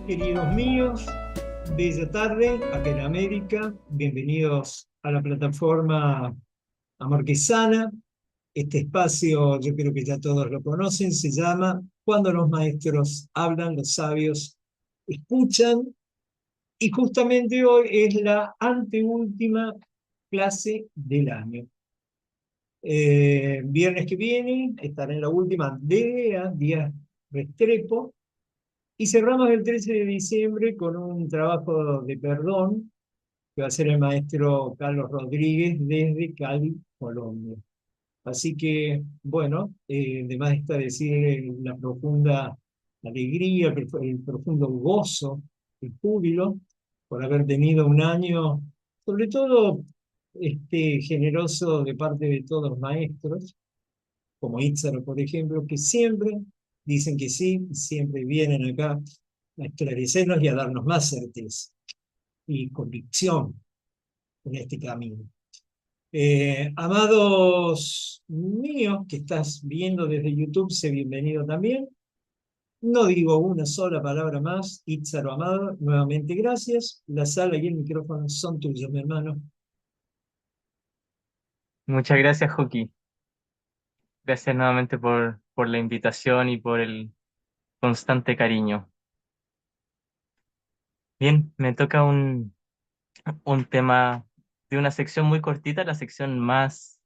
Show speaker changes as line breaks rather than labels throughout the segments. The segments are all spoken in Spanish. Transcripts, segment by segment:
queridos míos, bella tarde acá en América. Bienvenidos a la plataforma Amor que Sana. Este espacio, yo creo que ya todos lo conocen, se llama Cuando los maestros hablan, los sabios escuchan. Y justamente hoy es la anteúltima clase del año. Viernes que viene estará en la última día Restrepo. Y cerramos el 13 de diciembre con un trabajo de perdón que va a ser el maestro Carlos Rodríguez desde Cali, Colombia. Así que, bueno, además está decir la profunda alegría, el profundo gozo, el júbilo por haber tenido un año, sobre todo generoso de parte de todos los maestros, como Itzaro, por ejemplo, que siempre dicen que sí, siempre vienen acá a esclarecernos y a darnos más certeza y convicción en este camino. Amados míos que estás viendo desde YouTube, sé bienvenido también. No digo una sola palabra más. Itzaro amado, nuevamente gracias. La sala y el micrófono son tuyos, mi hermano.
Muchas gracias, Joaquín. Gracias nuevamente por la invitación y por el constante cariño. Bien, me toca un tema de una sección muy cortita, la sección más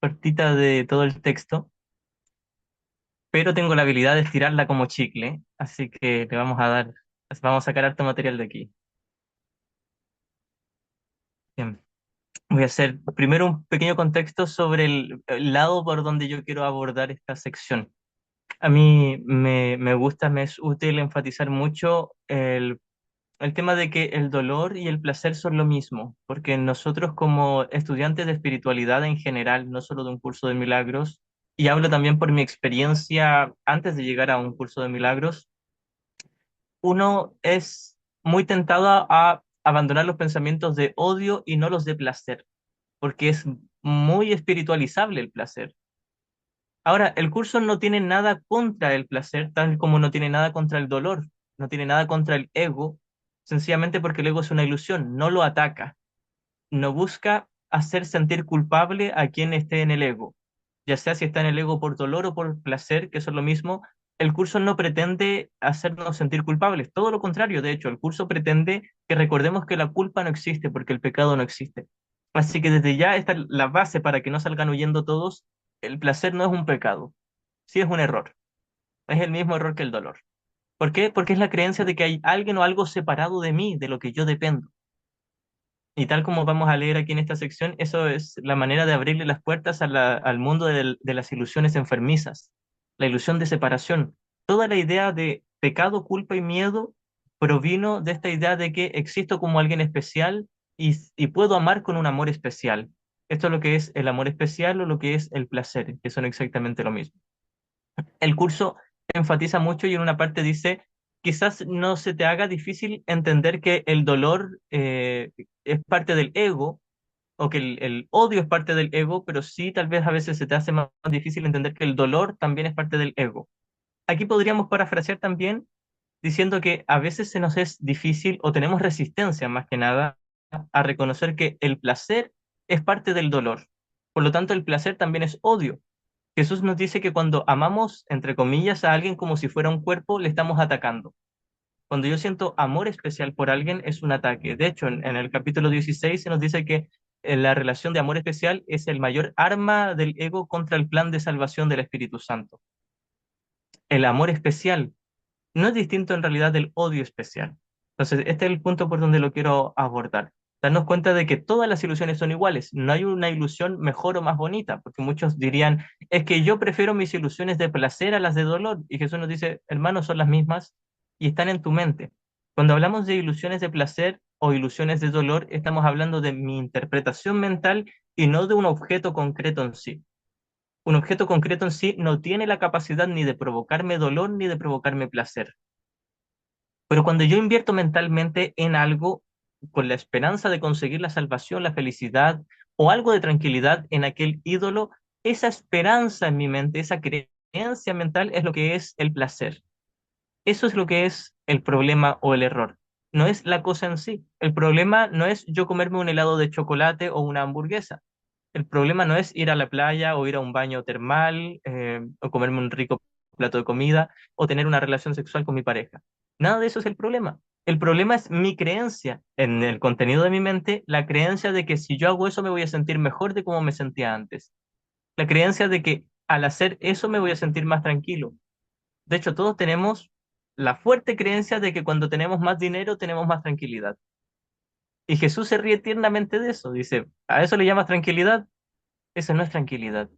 cortita de todo el texto, pero tengo la habilidad de estirarla como chicle, así que vamos a sacar harto material de aquí. Bien, voy a hacer primero un pequeño contexto sobre el lado por donde yo quiero abordar esta sección. A mí me gusta, me es útil enfatizar mucho el tema de que el dolor y el placer son lo mismo, porque nosotros como estudiantes de espiritualidad en general, no solo de un curso de milagros, y hablo también por mi experiencia antes de llegar a un curso de milagros, uno es muy tentado a abandonar los pensamientos de odio y no los de placer, porque es muy espiritualizable el placer. Ahora, el curso no tiene nada contra el placer, tal como no tiene nada contra el dolor, no tiene nada contra el ego, sencillamente porque el ego es una ilusión, no lo ataca, no busca hacer sentir culpable a quien esté en el ego, ya sea si está en el ego por dolor o por placer, que eso es lo mismo. El curso no pretende hacernos sentir culpables, todo lo contrario, de hecho, el curso pretende que recordemos que la culpa no existe porque el pecado no existe. Así que desde ya está la base para que no salgan huyendo todos, el placer no es un pecado, sí es un error, es el mismo error que el dolor. ¿Por qué? Porque es la creencia de que hay alguien o algo separado de mí, de lo que yo dependo. Y tal como vamos a leer aquí en esta sección, eso es la manera de abrirle las puertas al mundo de las ilusiones enfermizas, la ilusión de separación. Toda la idea de pecado, culpa y miedo provino de esta idea de que existo como alguien especial y puedo amar con un amor especial. Esto es lo que es el amor especial o lo que es el placer, que son exactamente lo mismo. El curso enfatiza mucho y en una parte dice, quizás no se te haga difícil entender que el dolor es parte del ego o que el odio es parte del ego, pero sí tal vez a veces se te hace más difícil entender que el dolor también es parte del ego. Aquí podríamos parafrasear también diciendo que a veces se nos es difícil o tenemos resistencia más que nada a reconocer que el placer es parte del dolor. Por lo tanto, el placer también es odio. Jesús nos dice que cuando amamos, entre comillas, a alguien como si fuera un cuerpo, le estamos atacando. Cuando yo siento amor especial por alguien, es un ataque. De hecho, en el capítulo 16 se nos dice que la relación de amor especial es el mayor arma del ego contra el plan de salvación del Espíritu Santo. El amor especial no es distinto en realidad del odio especial. Entonces, este es el punto por donde lo quiero abordar. Darnos cuenta de que todas las ilusiones son iguales. No hay una ilusión mejor o más bonita, porque muchos dirían, es que yo prefiero mis ilusiones de placer a las de dolor. Y Jesús nos dice, hermanos, son las mismas y están en tu mente. Cuando hablamos de ilusiones de placer o ilusiones de dolor, estamos hablando de mi interpretación mental y no de un objeto concreto en sí. Un objeto concreto en sí no tiene la capacidad ni de provocarme dolor ni de provocarme placer. Pero cuando yo invierto mentalmente en algo con la esperanza de conseguir la salvación, la felicidad o algo de tranquilidad en aquel ídolo, esa esperanza en mi mente, esa creencia mental es lo que es el placer. Eso es lo que es el problema o el error. No es la cosa en sí. El problema no es yo comerme un helado de chocolate o una hamburguesa. El problema no es ir a la playa o ir a un baño termal, o comerme un rico plato de comida o tener una relación sexual con mi pareja. Nada de eso es el problema. El problema es mi creencia en el contenido de mi mente, la creencia de que si yo hago eso me voy a sentir mejor de como me sentía antes. La creencia de que al hacer eso me voy a sentir más tranquilo. De hecho, todos tenemos la fuerte creencia de que cuando tenemos más dinero tenemos más tranquilidad. Y Jesús se ríe tiernamente de eso. Dice, ¿a eso le llamas tranquilidad? Eso no es tranquilidad.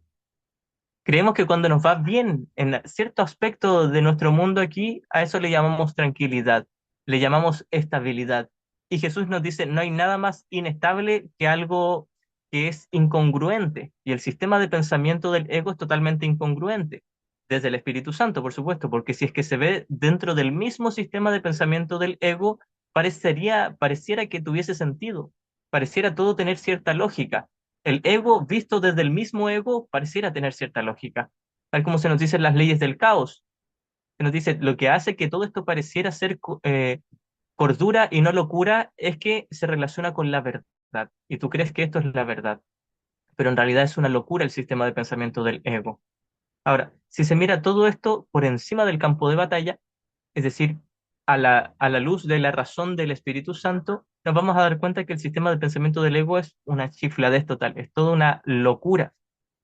Creemos que cuando nos va bien en cierto aspecto de nuestro mundo aquí, a eso le llamamos tranquilidad, le llamamos estabilidad. Y Jesús nos dice, no hay nada más inestable que algo que es incongruente. Y el sistema de pensamiento del ego es totalmente incongruente, desde el Espíritu Santo, por supuesto, porque si es que se ve dentro del mismo sistema de pensamiento del ego, pareciera que tuviese sentido, pareciera todo tener cierta lógica. El ego, visto desde el mismo ego, pareciera tener cierta lógica, tal como se nos dicen las leyes del caos. Se nos dice, lo que hace que todo esto pareciera ser cordura y no locura es que se relaciona con la verdad. Y tú crees que esto es la verdad, pero en realidad es una locura el sistema de pensamiento del ego. Ahora, si se mira todo esto por encima del campo de batalla, es decir, a la luz de la razón del Espíritu Santo, nos vamos a dar cuenta que el sistema de pensamiento del ego es una chifladez total, es toda una locura,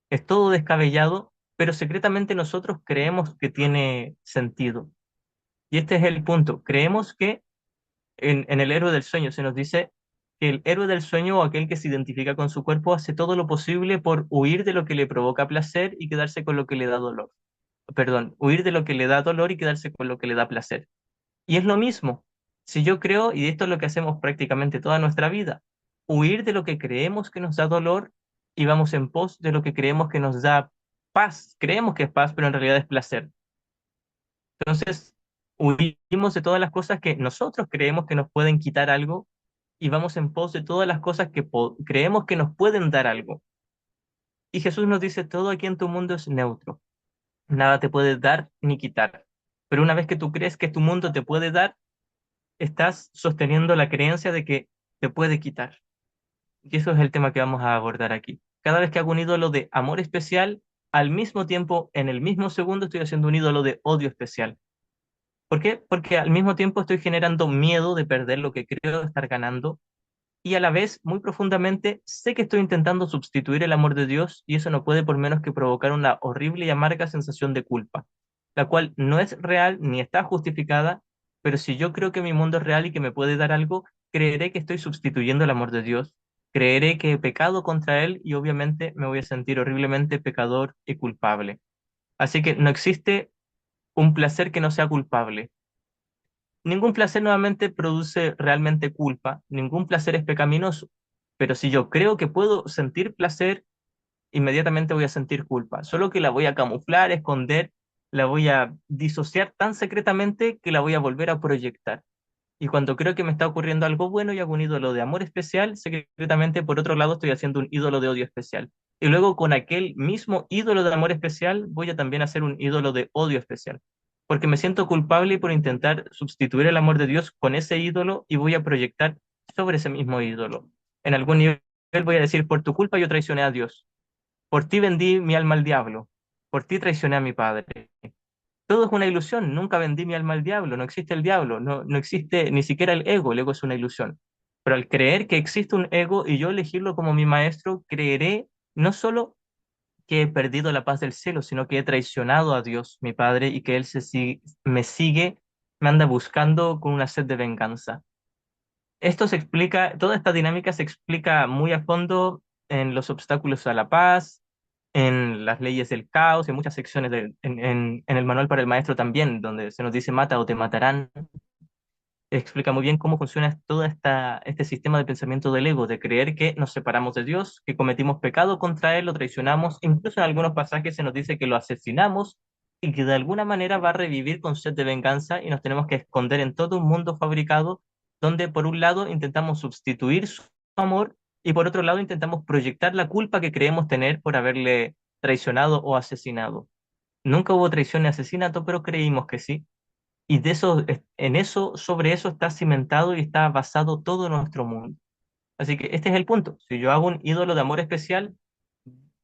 es todo descabellado, pero secretamente nosotros creemos que tiene sentido. Y este es el punto. Creemos que en el héroe del sueño se nos dice que el héroe del sueño o aquel que se identifica con su cuerpo hace todo lo posible por huir de lo que le provoca placer y quedarse con lo que le da dolor. Perdón, huir de lo que le da dolor y quedarse con lo que le da placer. Y es lo mismo. Si yo creo, y esto es lo que hacemos prácticamente toda nuestra vida, huir de lo que creemos que nos da dolor y vamos en pos de lo que creemos que nos da paz. Creemos que es paz, pero en realidad es placer. Entonces, huimos de todas las cosas que nosotros creemos que nos pueden quitar algo y vamos en pos de todas las cosas que creemos que nos pueden dar algo. Y Jesús nos dice, todo aquí en tu mundo es neutro. Nada te puede dar ni quitar. Pero una vez que tú crees que tu mundo te puede dar, estás sosteniendo la creencia de que te puede quitar. Y eso es el tema que vamos a abordar aquí. Cada vez que hago un ídolo de amor especial, al mismo tiempo, en el mismo segundo, estoy haciendo un ídolo de odio especial. ¿Por qué? Porque al mismo tiempo estoy generando miedo de perder lo que creo estar ganando y a la vez, muy profundamente, sé que estoy intentando sustituir el amor de Dios y eso no puede por menos que provocar una horrible y amarga sensación de culpa, la cual no es real ni está justificada, pero si yo creo que mi mundo es real y que me puede dar algo, creeré que estoy sustituyendo el amor de Dios, creeré que he pecado contra Él y obviamente me voy a sentir horriblemente pecador y culpable. Así que no existe un placer que no sea culpable. Ningún placer nuevamente produce realmente culpa, ningún placer es pecaminoso, pero si yo creo que puedo sentir placer, inmediatamente voy a sentir culpa, solo que la voy a camuflar, esconder, la voy a disociar tan secretamente que la voy a volver a proyectar. Y cuando creo que me está ocurriendo algo bueno y hago un ídolo de amor especial, secretamente por otro lado estoy haciendo un ídolo de odio especial. Y luego con aquel mismo ídolo de amor especial voy a también hacer un ídolo de odio especial. Porque me siento culpable por intentar sustituir el amor de Dios con ese ídolo y voy a proyectar sobre ese mismo ídolo. En algún nivel voy a decir, por tu culpa yo traicioné a Dios. Por ti vendí mi alma al diablo. Por ti traicioné a mi padre. Todo es una ilusión, nunca vendí mi alma al diablo, no existe el diablo, no existe ni siquiera el ego es una ilusión. Pero al creer que existe un ego y yo elegirlo como mi maestro, creeré no solo que he perdido la paz del cielo, sino que he traicionado a Dios, mi Padre, y que Él me sigue, me anda buscando con una sed de venganza. Esto se explica, toda esta dinámica se explica muy a fondo en los obstáculos a la paz, en las leyes del caos, en muchas secciones en el manual para el maestro también, donde se nos dice mata o te matarán. Explica muy bien cómo funciona este sistema de pensamiento del ego, de creer que nos separamos de Dios, que cometimos pecado contra Él, lo traicionamos, incluso en algunos pasajes se nos dice que lo asesinamos y que de alguna manera va a revivir con sed de venganza y nos tenemos que esconder en todo un mundo fabricado donde por un lado intentamos sustituir su amor y por otro lado intentamos proyectar la culpa que creemos tener por haberle traicionado o asesinado. Nunca hubo traición ni asesinato, pero creímos que sí. Y en eso, sobre eso está cimentado y está basado todo nuestro mundo. Así que este es el punto. Si yo hago un ídolo de amor especial,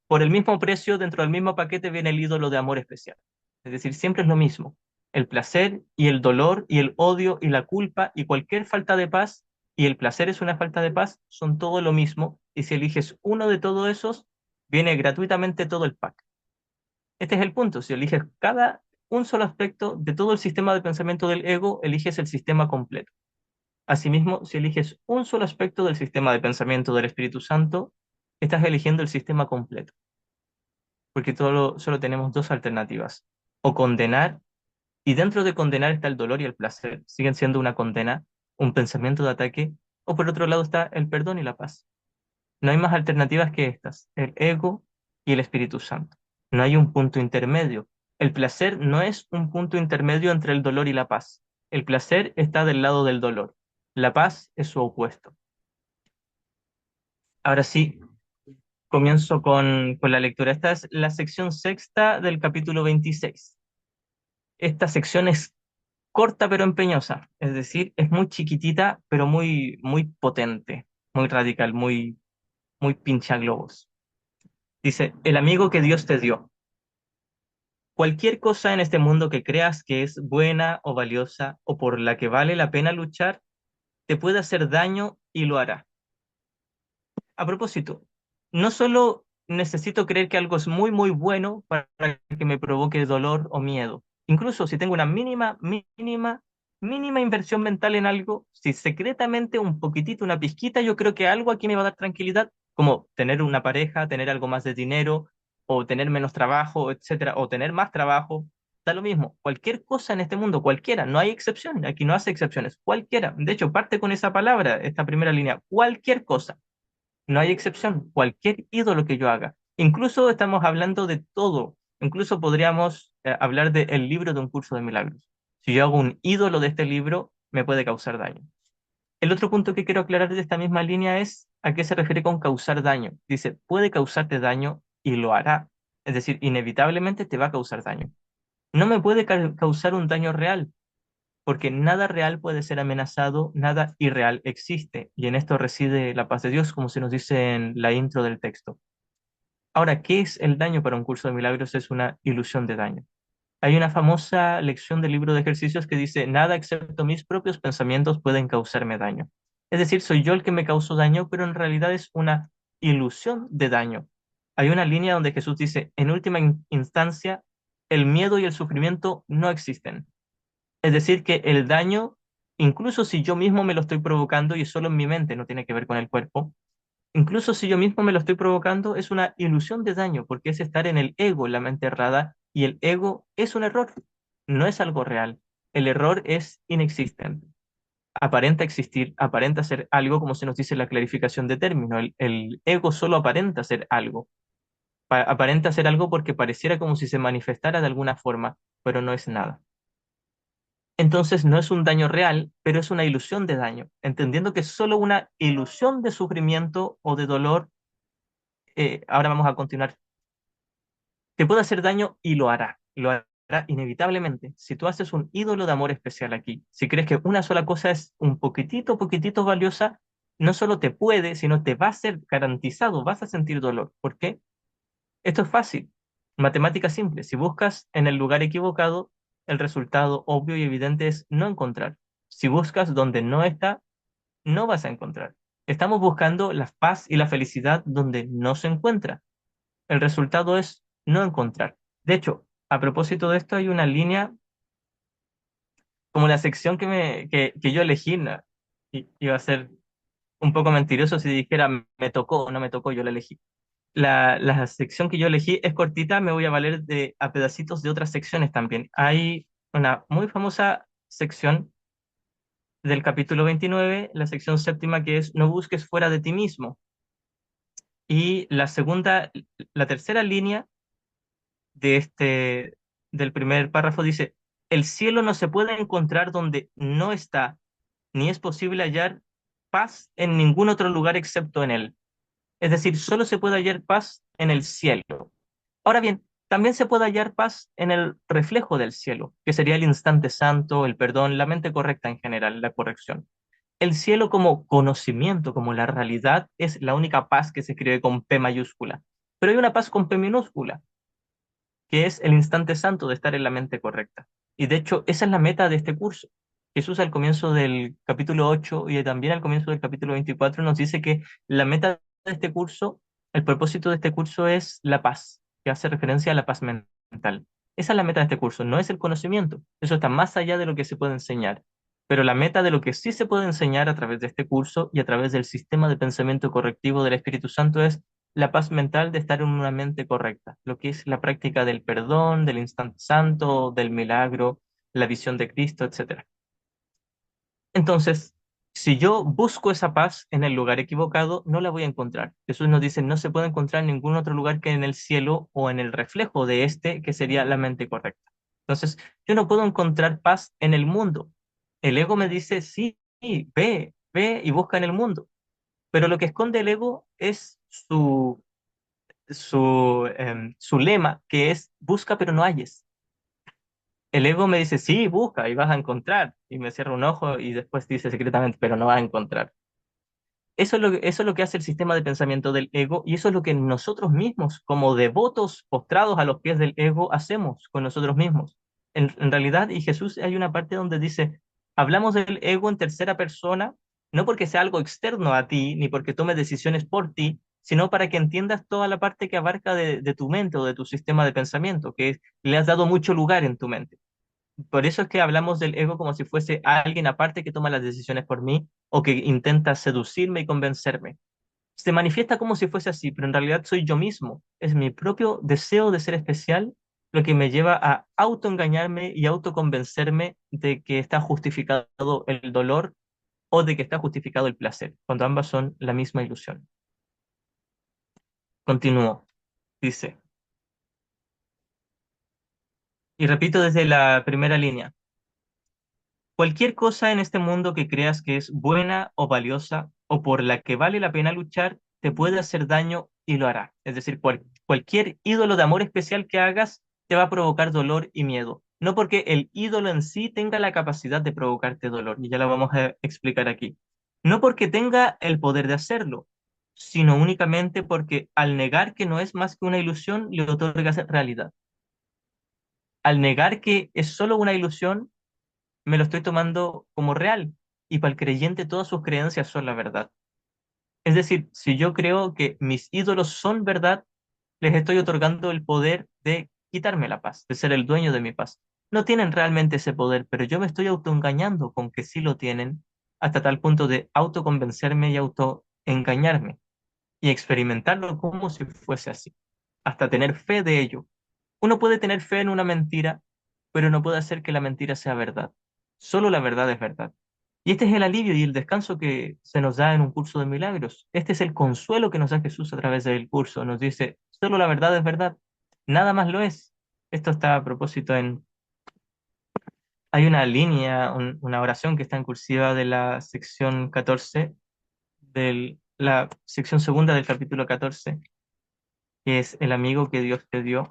por el mismo precio, dentro del mismo paquete viene el ídolo de amor especial. Es decir, siempre es lo mismo. El placer y el dolor y el odio y la culpa y cualquier falta de paz, y el placer es una falta de paz, son todo lo mismo. Y si eliges uno de todos esos, viene gratuitamente todo el pack. Este es el punto. Si eliges un solo aspecto de todo el sistema de pensamiento del ego, eliges el sistema completo. Asimismo, si eliges un solo aspecto del sistema de pensamiento del Espíritu Santo, estás eligiendo el sistema completo, porque solo tenemos dos alternativas: o condenar, y dentro de condenar está el dolor y el placer, siguen siendo una condena, un pensamiento de ataque, o por otro lado está el perdón y la paz. No hay más alternativas que estas, el ego y el Espíritu Santo. No hay un punto intermedio. El placer no es un punto intermedio entre el dolor y la paz. El placer está del lado del dolor. La paz es su opuesto. Ahora sí, comienzo con la lectura. Esta es la sección sexta del capítulo 26. Esta sección es corta pero empeñosa, es decir, es muy chiquitita pero muy potente, muy radical, muy pinchaglobos. Dice, el amigo que Dios te dio. Cualquier cosa en este mundo que creas que es buena o valiosa o por la que vale la pena luchar, te puede hacer daño y lo hará. A propósito, no solo necesito creer que algo es muy bueno para que me provoque dolor o miedo. Incluso si tengo una mínima inversión mental en algo, si secretamente un poquitito, una pizquita, yo creo que algo aquí me va a dar tranquilidad, como tener una pareja, tener algo más de dinero, o tener menos trabajo, etcétera, o tener más trabajo, da lo mismo. Cualquier cosa en este mundo, cualquiera, no hay excepción, aquí no hace excepciones, cualquiera. De hecho, parte con esa palabra, esta primera línea, cualquier cosa. No hay excepción, cualquier ídolo que yo haga. Incluso estamos hablando de todo. Incluso podríamos hablar del libro de un curso de milagros. Si yo hago un ídolo de este libro, me puede causar daño. El otro punto que quiero aclarar de esta misma línea es a qué se refiere con causar daño. Dice, puede causarte daño y lo hará. Es decir, inevitablemente te va a causar daño. No me puede causar un daño real, porque nada real puede ser amenazado, nada irreal existe, y en esto reside la paz de Dios, como se nos dice en la intro del texto. Ahora, ¿qué es el daño para un curso de milagros? Es una ilusión de daño. Hay una famosa lección del libro de ejercicios que dice, nada excepto mis propios pensamientos pueden causarme daño. Es decir, soy yo el que me causó daño, pero en realidad es una ilusión de daño. Hay una línea donde Jesús dice, en última instancia, el miedo y el sufrimiento no existen. Es decir, que el daño, incluso si yo mismo me lo estoy provocando y es solo en mi mente, no tiene que ver con el cuerpo, incluso si yo mismo me lo estoy provocando, es una ilusión de daño, porque es estar en el ego, en la mente errada, y el ego es un error, no es algo real. El error es inexistente. Aparenta existir, aparenta ser algo, como se nos dice en la clarificación de término. El ego solo aparenta ser algo. Aparenta ser algo porque pareciera como si se manifestara de alguna forma, pero no es nada. Entonces no es un daño real, pero es una ilusión de daño, entendiendo que es solo una ilusión de sufrimiento o de dolor. Ahora vamos a continuar. Te puede hacer daño y lo hará inevitablemente. Si tú haces un ídolo de amor especial aquí, si crees que una sola cosa es un poquitito valiosa, no solo te puede, sino te va a ser garantizado, vas a sentir dolor. ¿Por qué? Esto es fácil, matemática simple. Si buscas en el lugar equivocado, el resultado obvio y evidente es no encontrar. Si buscas donde no está, no vas a encontrar. Estamos buscando la paz y la felicidad donde no se encuentra. El resultado es no encontrar. De hecho, a propósito de esto, hay una línea como la sección que yo elegí, y iba a ser un poco mentiroso si dijera me tocó o no me tocó, yo la elegí. La sección que yo elegí es cortita, me voy a valer a pedacitos de otras secciones también. Hay una muy famosa sección del capítulo 29, la sección séptima, que es no busques fuera de ti mismo. Y la tercera línea del primer párrafo dice, el cielo no se puede encontrar donde no está, ni es posible hallar paz en ningún otro lugar excepto en él. Es decir, solo se puede hallar paz en el cielo. Ahora bien, También se puede hallar paz en el reflejo del cielo, que sería el instante santo, el perdón, la mente correcta en general, la corrección. El cielo como conocimiento, como la realidad, es la única paz que se escribe con P mayúscula. Pero hay una paz con P minúscula, que es el instante santo de estar en la mente correcta. Y de hecho, esa es la meta de este curso. Jesús al comienzo del capítulo 8 y también al comienzo del capítulo 24 nos dice que la meta de este curso, el propósito de este curso es la paz, que hace referencia a la paz mental. Esa es la meta de este curso, no es el conocimiento. Eso está más allá de lo que se puede enseñar. Pero la meta de lo que sí se puede enseñar a través de este curso y a través del sistema de pensamiento correctivo del Espíritu Santo es la paz mental de estar en una mente correcta, lo que es la práctica del perdón, del instante santo, del milagro, la visión de Cristo, etcétera. Entonces, si yo busco esa paz en el lugar equivocado, no la voy a encontrar. Jesús nos dice, no se puede encontrar en ningún otro lugar que en el cielo o en el reflejo de este, que sería la mente correcta. Entonces, yo no puedo encontrar paz en el mundo. El ego me dice, sí, sí, ve y busca en el mundo. Pero lo que esconde el ego es su lema, que es busca pero no halles. El ego me dice, sí, busca y vas a encontrar. Y me cierra un ojo y después dice secretamente, pero no vas a encontrar. Eso es lo que hace el sistema de pensamiento del ego y eso es lo que nosotros mismos, como devotos postrados a los pies del ego, hacemos con nosotros mismos. En realidad, y Jesús hay una parte donde dice, hablamos del ego en tercera persona, no porque sea algo externo a ti, ni porque tome decisiones por ti, sino para que entiendas toda la parte que abarca de tu mente o de tu sistema de pensamiento, que le has dado mucho lugar en tu mente. Por eso es que hablamos del ego como si fuese alguien aparte que toma las decisiones por mí o que intenta seducirme y convencerme. Se manifiesta como si fuese así, pero en realidad soy yo mismo. Es mi propio deseo de ser especial lo que me lleva a autoengañarme y autoconvencerme de que está justificado el dolor o de que está justificado el placer, cuando ambas son la misma ilusión. Continúo. Dice, y repito desde la primera línea. Cualquier cosa en este mundo que creas que es buena o valiosa o por la que vale la pena luchar, te puede hacer daño y lo hará. Es decir, cualquier ídolo de amor especial que hagas te va a provocar dolor y miedo. No porque el ídolo en sí tenga la capacidad de provocarte dolor, y ya lo vamos a explicar aquí. No porque tenga el poder de hacerlo, sino únicamente porque al negar que no es más que una ilusión, le otorgas realidad. Al negar que es solo una ilusión, me lo estoy tomando como real y para el creyente todas sus creencias son la verdad. Es decir, si yo creo que mis ídolos son verdad, les estoy otorgando el poder de quitarme la paz, de ser el dueño de mi paz. No tienen realmente ese poder, pero yo me estoy autoengañando con que sí lo tienen, hasta tal punto de autoconvencerme y autoengañarme y experimentarlo como si fuese así, hasta tener fe de ello. Uno puede tener fe en una mentira, pero no puede hacer que la mentira sea verdad. Solo la verdad es verdad. Y este es el alivio y el descanso que se nos da en un curso de milagros. Este es el consuelo que nos da Jesús a través del curso. Nos dice, solo la verdad es verdad, nada más lo es. Esto está a propósito en... Hay una línea, una oración que está en cursiva de la sección 14, de la sección segunda del capítulo 14, que es el amigo que Dios te dio,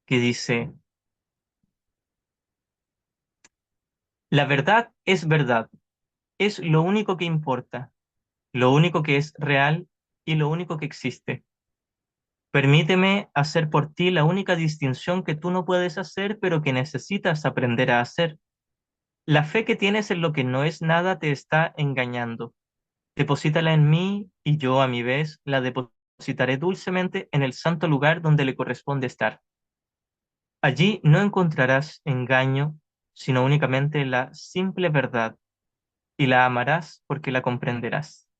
que dice, la verdad es verdad. Es lo único que importa, lo único que es real y lo único que existe. Permíteme hacer por ti la única distinción que tú no puedes hacer, pero que necesitas aprender a hacer. La fe que tienes en lo que no es nada te está engañando. Deposítala en mí y yo a mi vez la depositaré dulcemente en el santo lugar donde le corresponde estar. Allí no encontrarás engaño, sino únicamente la simple verdad, y la amarás porque la comprenderás.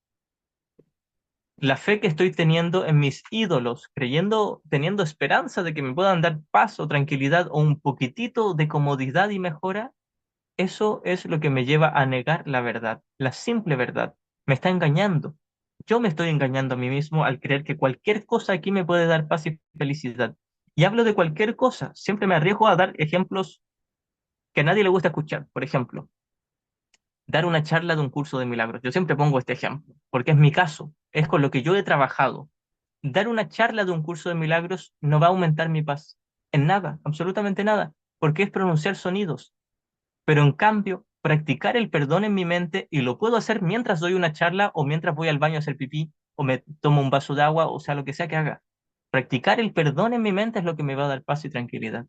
La fe que estoy teniendo en mis ídolos, creyendo, teniendo esperanza de que me puedan dar paz o tranquilidad o un poquitito de comodidad y mejora, eso es lo que me lleva a negar la verdad, la simple verdad. Me está engañando. Yo me estoy engañando a mí mismo al creer que cualquier cosa aquí me puede dar paz y felicidad. Y hablo de cualquier cosa, siempre me arriesgo a dar ejemplos que a nadie le gusta escuchar. Por ejemplo, dar una charla de un curso de milagros. Yo siempre pongo este ejemplo, porque es mi caso, es con lo que yo he trabajado. Dar una charla de un curso de milagros no va a aumentar mi paz. En nada, absolutamente nada, porque es pronunciar sonidos. Pero en cambio, practicar el perdón en mi mente, y lo puedo hacer mientras doy una charla o mientras voy al baño a hacer pipí o me tomo un vaso de agua, o sea, lo que sea que haga. Practicar el perdón en mi mente es lo que me va a dar paz y tranquilidad.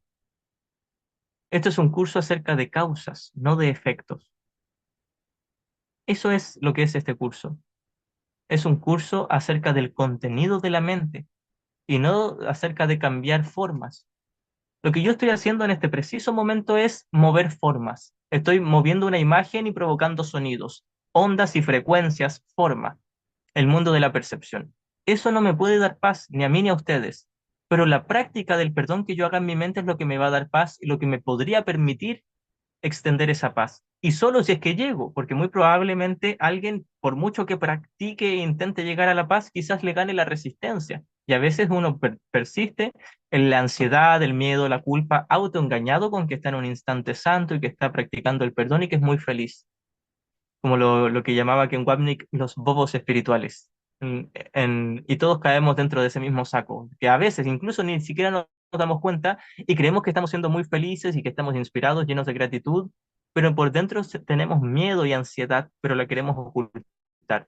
Esto es un curso acerca de causas, no de efectos. Eso es lo que es este curso. Es un curso acerca del contenido de la mente y no acerca de cambiar formas. Lo que yo estoy haciendo en este preciso momento es mover formas. Estoy moviendo una imagen y provocando sonidos, ondas y frecuencias, forma, el mundo de la percepción. Eso no me puede dar paz, ni a mí ni a ustedes. Pero la práctica del perdón que yo haga en mi mente es lo que me va a dar paz y lo que me podría permitir extender esa paz. Y solo si es que llego, porque muy probablemente alguien, por mucho que practique e intente llegar a la paz, quizás le gane la resistencia. Y a veces uno persiste en la ansiedad, el miedo, la culpa, autoengañado con que está en un instante santo y que está practicando el perdón y que es muy feliz, como lo que llamaba Ken Wapnick los bobos espirituales. Y todos caemos dentro de ese mismo saco, que a veces incluso ni siquiera nos damos cuenta y creemos que estamos siendo muy felices y que estamos inspirados, llenos de gratitud, pero por dentro tenemos miedo y ansiedad, pero la queremos ocultar.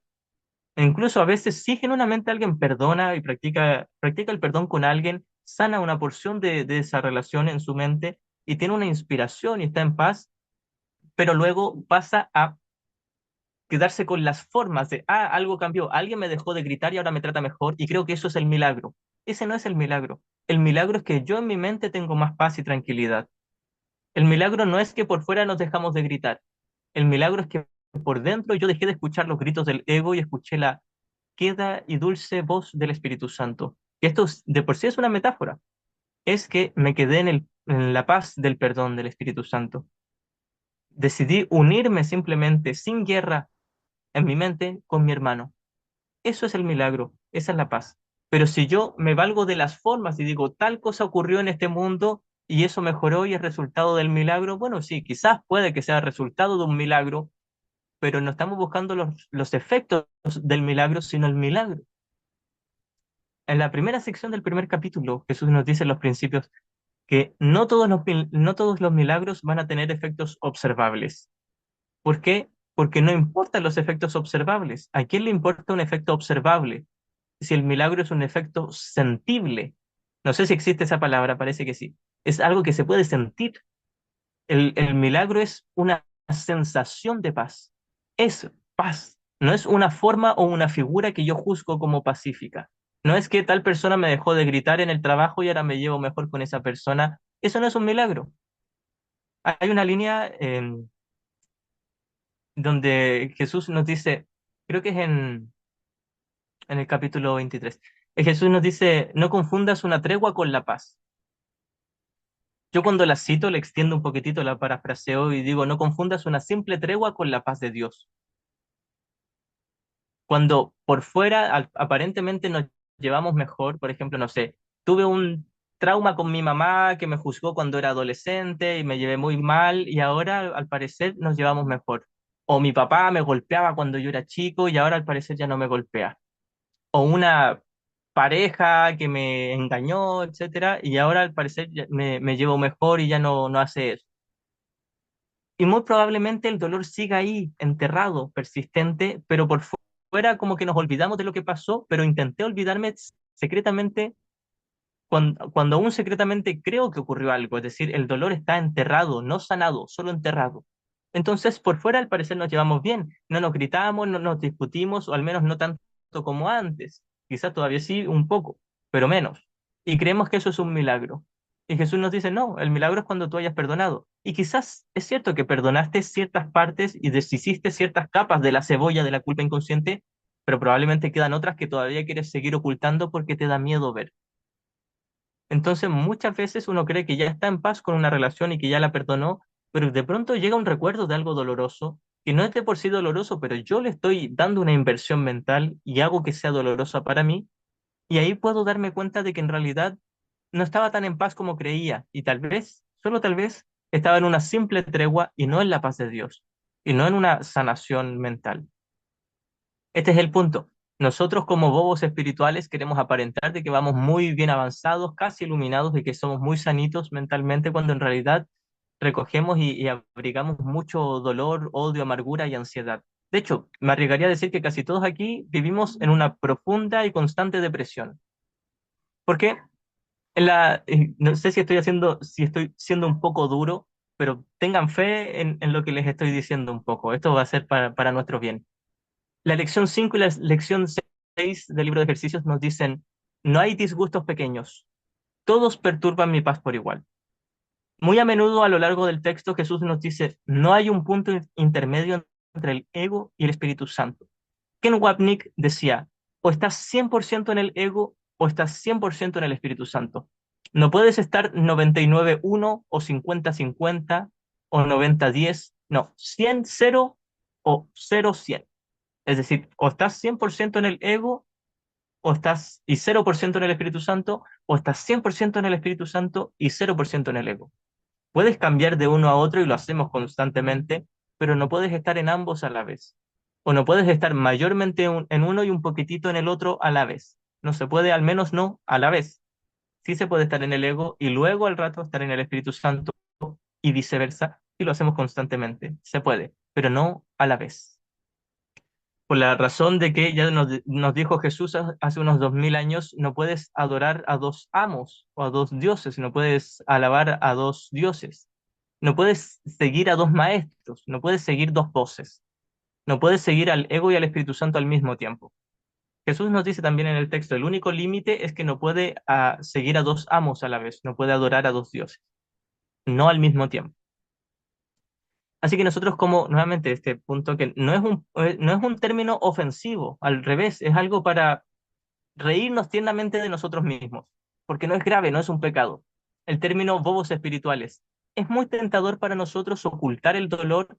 E incluso a veces, si genuinamente alguien perdona y practica el perdón con alguien, sana una porción de esa relación en su mente y tiene una inspiración y está en paz, pero luego pasa a quedarse con las formas de, algo cambió, alguien me dejó de gritar y ahora me trata mejor, y creo que eso es el milagro. Ese no es el milagro. El milagro es que yo en mi mente tengo más paz y tranquilidad. El milagro no es que por fuera nos dejamos de gritar. El milagro es que por dentro yo dejé de escuchar los gritos del ego y escuché la queda y dulce voz del Espíritu Santo. Esto de por sí es una metáfora. Es que me quedé en la paz del perdón del Espíritu Santo. Decidí unirme simplemente, sin guerra, en mi mente con mi hermano. Eso es el milagro, esa es la paz. Pero si yo me valgo de las formas y digo, tal cosa ocurrió en este mundo y eso mejoró y es resultado del milagro, bueno, sí, quizás puede que sea resultado de un milagro, pero no estamos buscando los efectos del milagro, sino el milagro. En la primera sección del primer capítulo, Jesús nos dice en los principios que no todos los milagros van a tener efectos observables. ¿Por qué? Porque no importan los efectos observables. ¿A quién le importa un efecto observable? Si el milagro es un efecto sentible. No sé si existe esa palabra, parece que sí. Es algo que se puede sentir. El milagro es una sensación de paz. Es paz. No es una forma o una figura que yo juzgo como pacífica. No es que tal persona me dejó de gritar en el trabajo y ahora me llevo mejor con esa persona. Eso no es un milagro. Hay una línea donde Jesús nos dice, creo que es en el capítulo 23. Jesús nos dice, no confundas una tregua con la paz. Yo cuando la cito le extiendo un poquitito, la parafraseo y digo, no confundas una simple tregua con la paz de Dios. Cuando por fuera aparentemente nos llevamos mejor, por ejemplo, no sé, tuve un trauma con mi mamá que me juzgó cuando era adolescente y me llevé muy mal y ahora al parecer nos llevamos mejor. O mi papá me golpeaba cuando yo era chico y ahora al parecer ya no me golpea. O una pareja que me engañó, etcétera, y ahora al parecer me llevo mejor y ya no hace eso. Y muy probablemente el dolor siga ahí, enterrado, persistente, pero por fuera como que nos olvidamos de lo que pasó, pero intenté olvidarme secretamente cuando aún secretamente creo que ocurrió algo, es decir, el dolor está enterrado, no sanado, solo enterrado. Entonces, por fuera al parecer nos llevamos bien, no nos gritamos, no nos discutimos, o al menos no tanto como antes. Quizás todavía sí, un poco, pero menos. Y creemos que eso es un milagro. Y Jesús nos dice, no, el milagro es cuando tú hayas perdonado. Y quizás es cierto que perdonaste ciertas partes y deshiciste ciertas capas de la cebolla de la culpa inconsciente, pero probablemente quedan otras que todavía quieres seguir ocultando porque te da miedo ver. Entonces, muchas veces uno cree que ya está en paz con una relación y que ya la perdonó, pero de pronto llega un recuerdo de algo doloroso, que no es de por sí doloroso, pero yo le estoy dando una inversión mental y hago que sea dolorosa para mí, y ahí puedo darme cuenta de que en realidad no estaba tan en paz como creía, y tal vez, solo tal vez, estaba en una simple tregua y no en la paz de Dios, y no en una sanación mental. Este es el punto. Nosotros como bobos espirituales queremos aparentar de que vamos muy bien avanzados, casi iluminados, de que somos muy sanitos mentalmente, cuando en realidad recogemos y abrigamos mucho dolor, odio, amargura y ansiedad. De hecho, me arriesgaría a decir que casi todos aquí vivimos en una profunda y constante depresión. Porque no sé si estoy siendo un poco duro, pero tengan fe en lo que les estoy diciendo un poco. Esto va a ser para nuestro bien. La lección 5 y la lección 6 del libro de ejercicios nos dicen, no hay disgustos pequeños, todos perturban mi paz por igual. Muy a menudo a lo largo del texto Jesús nos dice, no hay un punto intermedio entre el ego y el Espíritu Santo. Ken Wapnick decía, o estás 100% en el ego o estás 100% en el Espíritu Santo. No puedes estar 99-1 o 50-50 o 90-10, no, 100-0 o 0-100. Es decir, o estás 100% en el ego o estás y 0% en el Espíritu Santo, o estás 100% en el Espíritu Santo y 0% en el ego. Puedes cambiar de uno a otro y lo hacemos constantemente, pero no puedes estar en ambos a la vez. O no puedes estar mayormente en uno y un poquitito en el otro a la vez. No se puede, al menos no a la vez. Sí se puede estar en el ego y luego al rato estar en el Espíritu Santo y viceversa, y lo hacemos constantemente. Se puede, pero no a la vez. Por la razón de que ya nos dijo Jesús hace unos 2000 años, no puedes adorar a dos amos o a dos dioses, no puedes alabar a dos dioses. No puedes seguir a dos maestros, no puedes seguir dos voces, no puedes seguir al ego y al Espíritu Santo al mismo tiempo. Jesús nos dice también en el texto, el único límite es que no puede seguir a dos amos a la vez, no puede adorar a dos dioses, no al mismo tiempo. Así que nosotros como, nuevamente, este punto que no es un término ofensivo, al revés, es algo para reírnos tiernamente de nosotros mismos, porque no es grave, no es un pecado. El término bobos espirituales es muy tentador para nosotros ocultar el dolor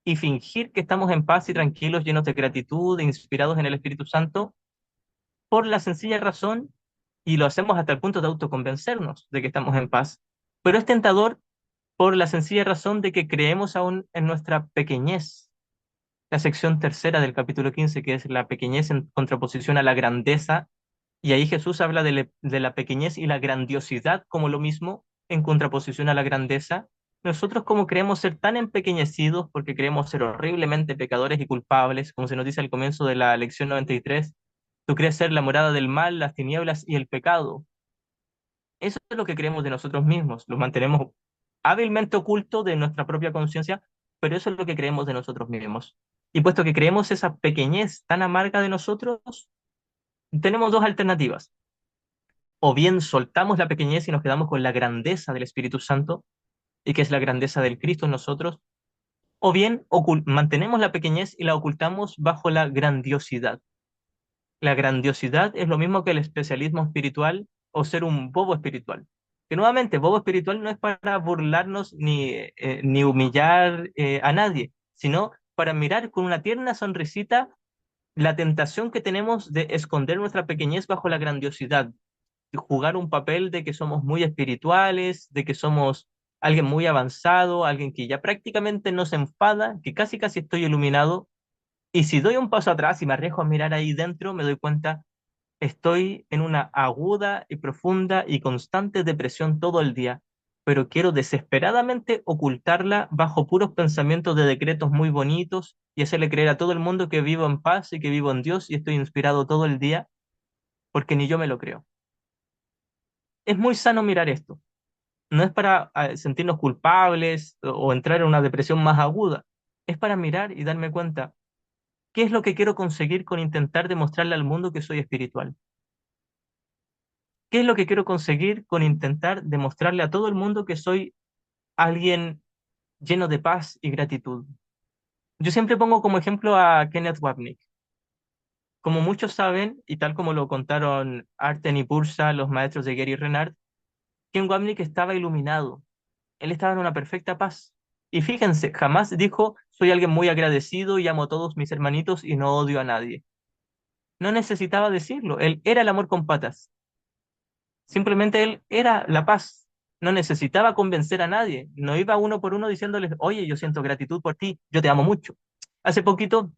y fingir que estamos en paz y tranquilos, llenos de gratitud, e inspirados en el Espíritu Santo, por la sencilla razón, y lo hacemos hasta el punto de autoconvencernos de que estamos en paz, pero es tentador por la sencilla razón de que creemos aún en nuestra pequeñez. La sección tercera del capítulo 15, que es la pequeñez en contraposición a la grandeza, y ahí Jesús habla de la pequeñez y la grandiosidad como lo mismo, en contraposición a la grandeza. Nosotros como creemos ser tan empequeñecidos porque creemos ser horriblemente pecadores y culpables, como se nos dice al comienzo de la lección 93, tú crees ser la morada del mal, las tinieblas y el pecado. Eso es lo que creemos de nosotros mismos, lo mantenemos hábilmente oculto de nuestra propia conciencia, pero eso es lo que creemos de nosotros mismos. Y puesto que creemos esa pequeñez tan amarga de nosotros, tenemos dos alternativas. O bien soltamos la pequeñez y nos quedamos con la grandeza del Espíritu Santo, y que es la grandeza del Cristo en nosotros, o bien mantenemos la pequeñez y la ocultamos bajo la grandiosidad. La grandiosidad es lo mismo que el especialismo espiritual o ser un bobo espiritual. Que nuevamente, bobo espiritual no es para burlarnos ni humillar a nadie, sino para mirar con una tierna sonrisita la tentación que tenemos de esconder nuestra pequeñez bajo la grandiosidad, jugar un papel de que somos muy espirituales, de que somos alguien muy avanzado, alguien que ya prácticamente no se enfada, que casi casi estoy iluminado. Y si doy un paso atrás y me arriesgo a mirar ahí dentro, me doy cuenta, estoy en una aguda y profunda y constante depresión todo el día, pero quiero desesperadamente ocultarla bajo puros pensamientos de decretos muy bonitos y hacerle creer a todo el mundo que vivo en paz y que vivo en Dios y estoy inspirado todo el día, porque ni yo me lo creo. Es muy sano mirar esto. No es para sentirnos culpables o entrar en una depresión más aguda. Es para mirar y darme cuenta, ¿qué es lo que quiero conseguir con intentar demostrarle al mundo que soy espiritual? ¿Qué es lo que quiero conseguir con intentar demostrarle a todo el mundo que soy alguien lleno de paz y gratitud? Yo siempre pongo como ejemplo a Kenneth Wapnick. Como muchos saben, y tal como lo contaron Arten y Pursa, los maestros de Gary Renard, Ken Wapnick estaba iluminado. Él estaba en una perfecta paz. Y fíjense, jamás dijo, soy alguien muy agradecido y amo a todos mis hermanitos y no odio a nadie. No necesitaba decirlo, él era el amor con patas. Simplemente él era la paz. No necesitaba convencer a nadie. No iba uno por uno diciéndoles, oye, yo siento gratitud por ti, yo te amo mucho. Hace poquito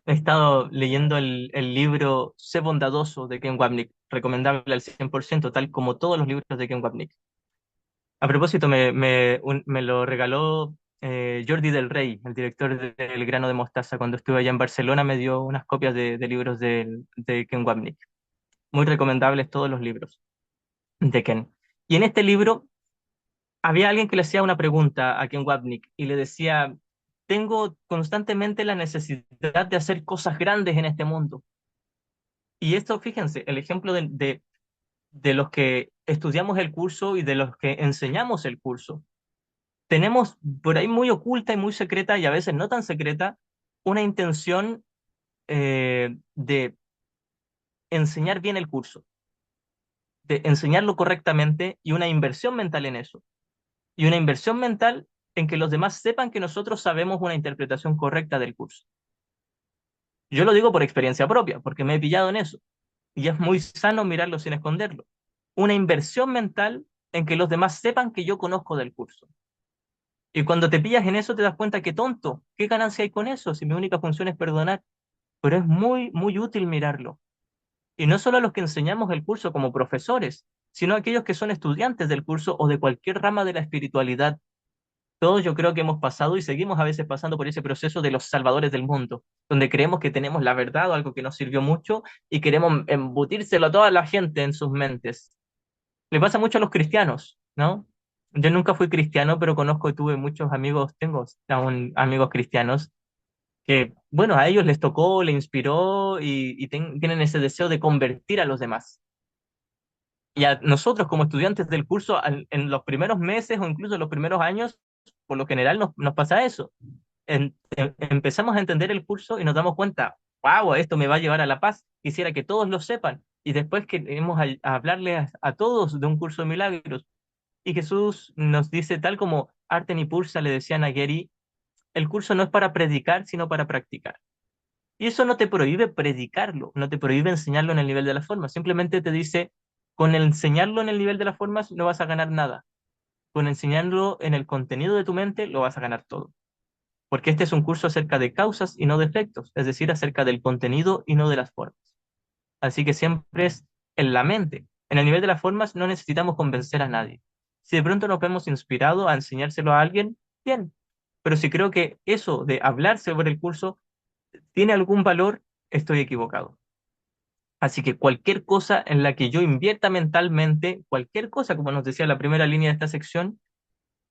He estado leyendo el libro Sé bondadoso de Ken Wapnick, recomendable al 100%, tal como todos los libros de Ken Wapnick. A propósito, me lo regaló Jordi del Rey, el director de El Grano de Mostaza. Cuando estuve allá en Barcelona me dio unas copias de libros de Ken Wapnick. Muy recomendables todos los libros de Ken. Y en este libro había alguien que le hacía una pregunta a Ken Wapnick y le decía, tengo constantemente la necesidad de hacer cosas grandes en este mundo. Y esto, fíjense, el ejemplo de los que estudiamos el curso y de los que enseñamos el curso. Tenemos por ahí muy oculta y muy secreta, y a veces no tan secreta, una intención de enseñar bien el curso, de enseñarlo correctamente y una inversión mental en eso. Y una inversión mental en que los demás sepan que nosotros sabemos una interpretación correcta del curso. Yo lo digo por experiencia propia, porque me he pillado en eso. Y es muy sano mirarlo sin esconderlo. Una inversión mental en que los demás sepan que yo conozco del curso. Y cuando te pillas en eso te das cuenta que tonto, ¿qué ganancia hay con eso si mi única función es perdonar? Pero es muy, muy útil mirarlo. Y no solo a los que enseñamos el curso como profesores, sino a aquellos que son estudiantes del curso o de cualquier rama de la espiritualidad. Todos yo creo que hemos pasado y seguimos a veces pasando por ese proceso de los salvadores del mundo, donde creemos que tenemos la verdad o algo que nos sirvió mucho y queremos embutírselo a toda la gente en sus mentes. Le pasa mucho a los cristianos, ¿no? Yo nunca fui cristiano, pero conozco y tuve muchos amigos, tengo aún amigos cristianos que, bueno, a ellos les tocó, les inspiró y tienen ese deseo de convertir a los demás. Y a nosotros como estudiantes del curso, en los primeros meses o incluso en los primeros años, por lo general nos pasa eso. Empezamos a entender el curso y nos damos cuenta, wow, esto me va a llevar a la paz, quisiera que todos lo sepan. Y después queremos a hablarle a todos de un curso de milagros. Y Jesús nos dice, tal como Arten y Pursa le decían a Gary, el curso no es para predicar, sino para practicar. Y eso no te prohíbe predicarlo, no te prohíbe enseñarlo en el nivel de las formas, simplemente te dice, con el enseñarlo en el nivel de las formas no vas a ganar nada, con enseñarlo en el contenido de tu mente lo vas a ganar todo, porque este es un curso acerca de causas y no de efectos, es decir, acerca del contenido y no de las formas. Así que siempre es en la mente. En el nivel de las formas no necesitamos convencer a nadie. Si de pronto nos vemos inspirados a enseñárselo a alguien, bien, pero si creo que eso de hablar sobre el curso tiene algún valor, estoy equivocado. Así que cualquier cosa en la que yo invierta mentalmente, cualquier cosa, como nos decía la primera línea de esta sección,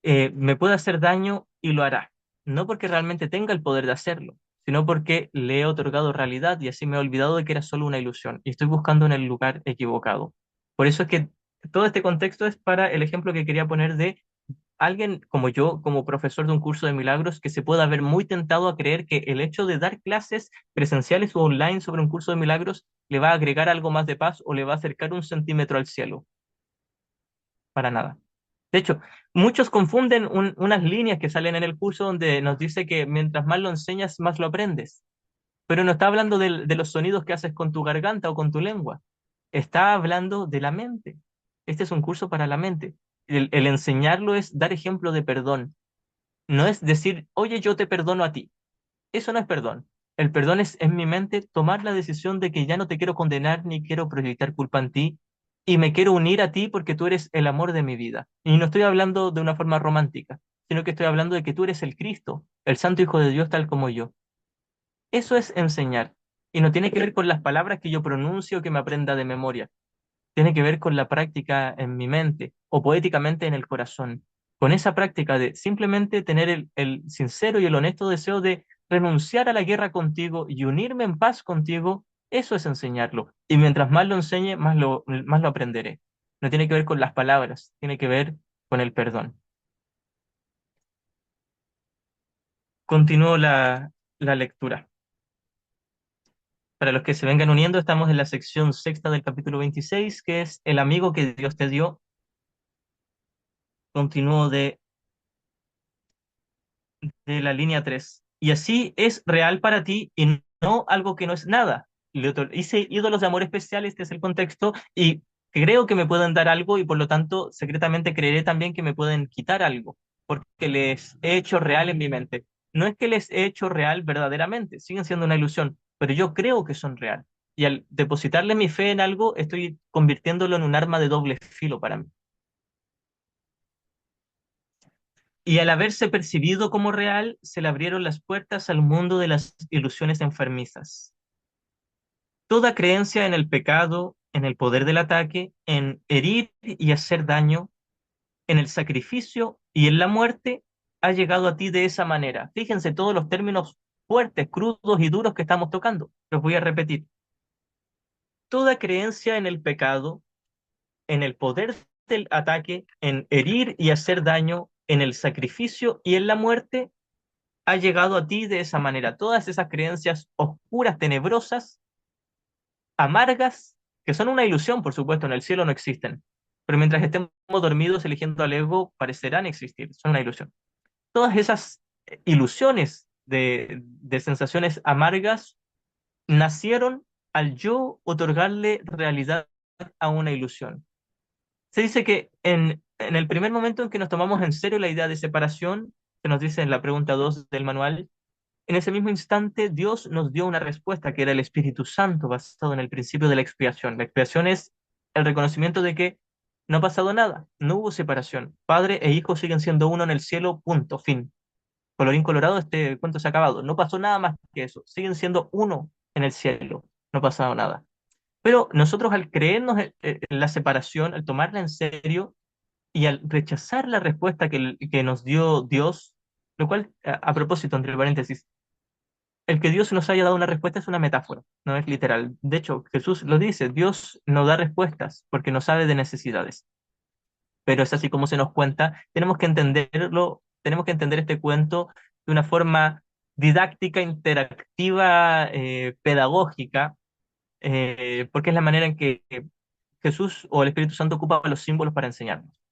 me puede hacer daño y lo hará. No porque realmente tenga el poder de hacerlo, sino porque le he otorgado realidad y así me he olvidado de que era solo una ilusión y estoy buscando en el lugar equivocado. Por eso es que todo este contexto es para el ejemplo que quería poner de alguien como yo, como profesor de un curso de milagros, que se pueda ver muy tentado a creer que el hecho de dar clases presenciales o online sobre un curso de milagros le va a agregar algo más de paz o le va a acercar un centímetro al cielo. Para nada. De hecho, muchos confunden unas líneas que salen en el curso donde nos dice que mientras más lo enseñas, más lo aprendes. Pero no está hablando de los sonidos que haces con tu garganta o con tu lengua. Está hablando de la mente. Este es un curso para la mente. El enseñarlo es dar ejemplo de perdón. No es decir, oye, yo te perdono a ti. Eso no es perdón. El perdón es en mi mente tomar la decisión de que ya no te quiero condenar ni quiero proyectar culpa en ti y me quiero unir a ti porque tú eres el amor de mi vida. Y no estoy hablando de una forma romántica, sino que estoy hablando de que tú eres el Cristo, el Santo Hijo de Dios tal como yo. Eso es enseñar. Y no tiene que ver con las palabras que yo pronuncio o que me aprenda de memoria. Tiene que ver con la práctica en mi mente o poéticamente en el corazón. Con esa práctica de simplemente tener el sincero y el honesto deseo de renunciar a la guerra contigo y unirme en paz contigo, eso es enseñarlo. Y mientras más lo enseñe, más lo aprenderé. No tiene que ver con las palabras, tiene que ver con el perdón. Continúo la lectura. Para los que se vengan uniendo, estamos en la sección sexta del capítulo 26, que es el amigo que Dios te dio. Continúo de la línea 3. Y así es real para ti y no algo que no es nada. Hice ídolos de amor especial, este es el contexto, y creo que me pueden dar algo y por lo tanto secretamente creeré también que me pueden quitar algo, porque les he hecho real en mi mente. no es que les he hecho real verdaderamente, siguen siendo una ilusión, pero yo creo que son real. Y al depositarle mi fe en algo, estoy convirtiéndolo en un arma de doble filo para mí. Y al haberse percibido como real, se le abrieron las puertas al mundo de las ilusiones enfermizas. Toda creencia en el pecado, en el poder del ataque, en herir y hacer daño, en el sacrificio y en la muerte, ha llegado a ti de esa manera. Fíjense todos los términos fuertes, crudos y duros que estamos tocando. Los voy a repetir. Toda creencia en el pecado, en el poder del ataque, en herir y hacer daño, en el sacrificio y en la muerte, ha llegado a ti de esa manera. Todas esas creencias oscuras, tenebrosas, amargas, que son una ilusión, por supuesto, en el cielo no existen. Pero mientras estemos dormidos eligiendo al ego, parecerán existir, son una ilusión. Todas esas ilusiones de sensaciones amargas nacieron al yo otorgarle realidad a una ilusión. Se dice que en el primer momento en que nos tomamos en serio la idea de separación, se nos dice en la pregunta 2 del manual, en ese mismo instante Dios nos dio una respuesta que era el Espíritu Santo basado en el principio de la expiación. La expiación es el reconocimiento de que no ha pasado nada, no hubo separación. Padre e hijo siguen siendo uno en el cielo, punto, fin. Colorín colorado, este cuento se ha acabado. No pasó nada más que eso. Siguen siendo uno en el cielo. No ha pasado nada. Pero nosotros al creernos en la separación, al tomarla en serio y al rechazar la respuesta que nos dio Dios, lo cual, a propósito, entre paréntesis, el que Dios nos haya dado una respuesta es una metáfora, no es literal. De hecho, Jesús lo dice, Dios no da respuestas porque no sabe de necesidades. Pero es así como se nos cuenta. Tenemos que entenderlo, tenemos que entender este cuento de una forma didáctica, interactiva, pedagógica, porque es la manera en que Jesús o el Espíritu Santo ocupa los símbolos para enseñarnos.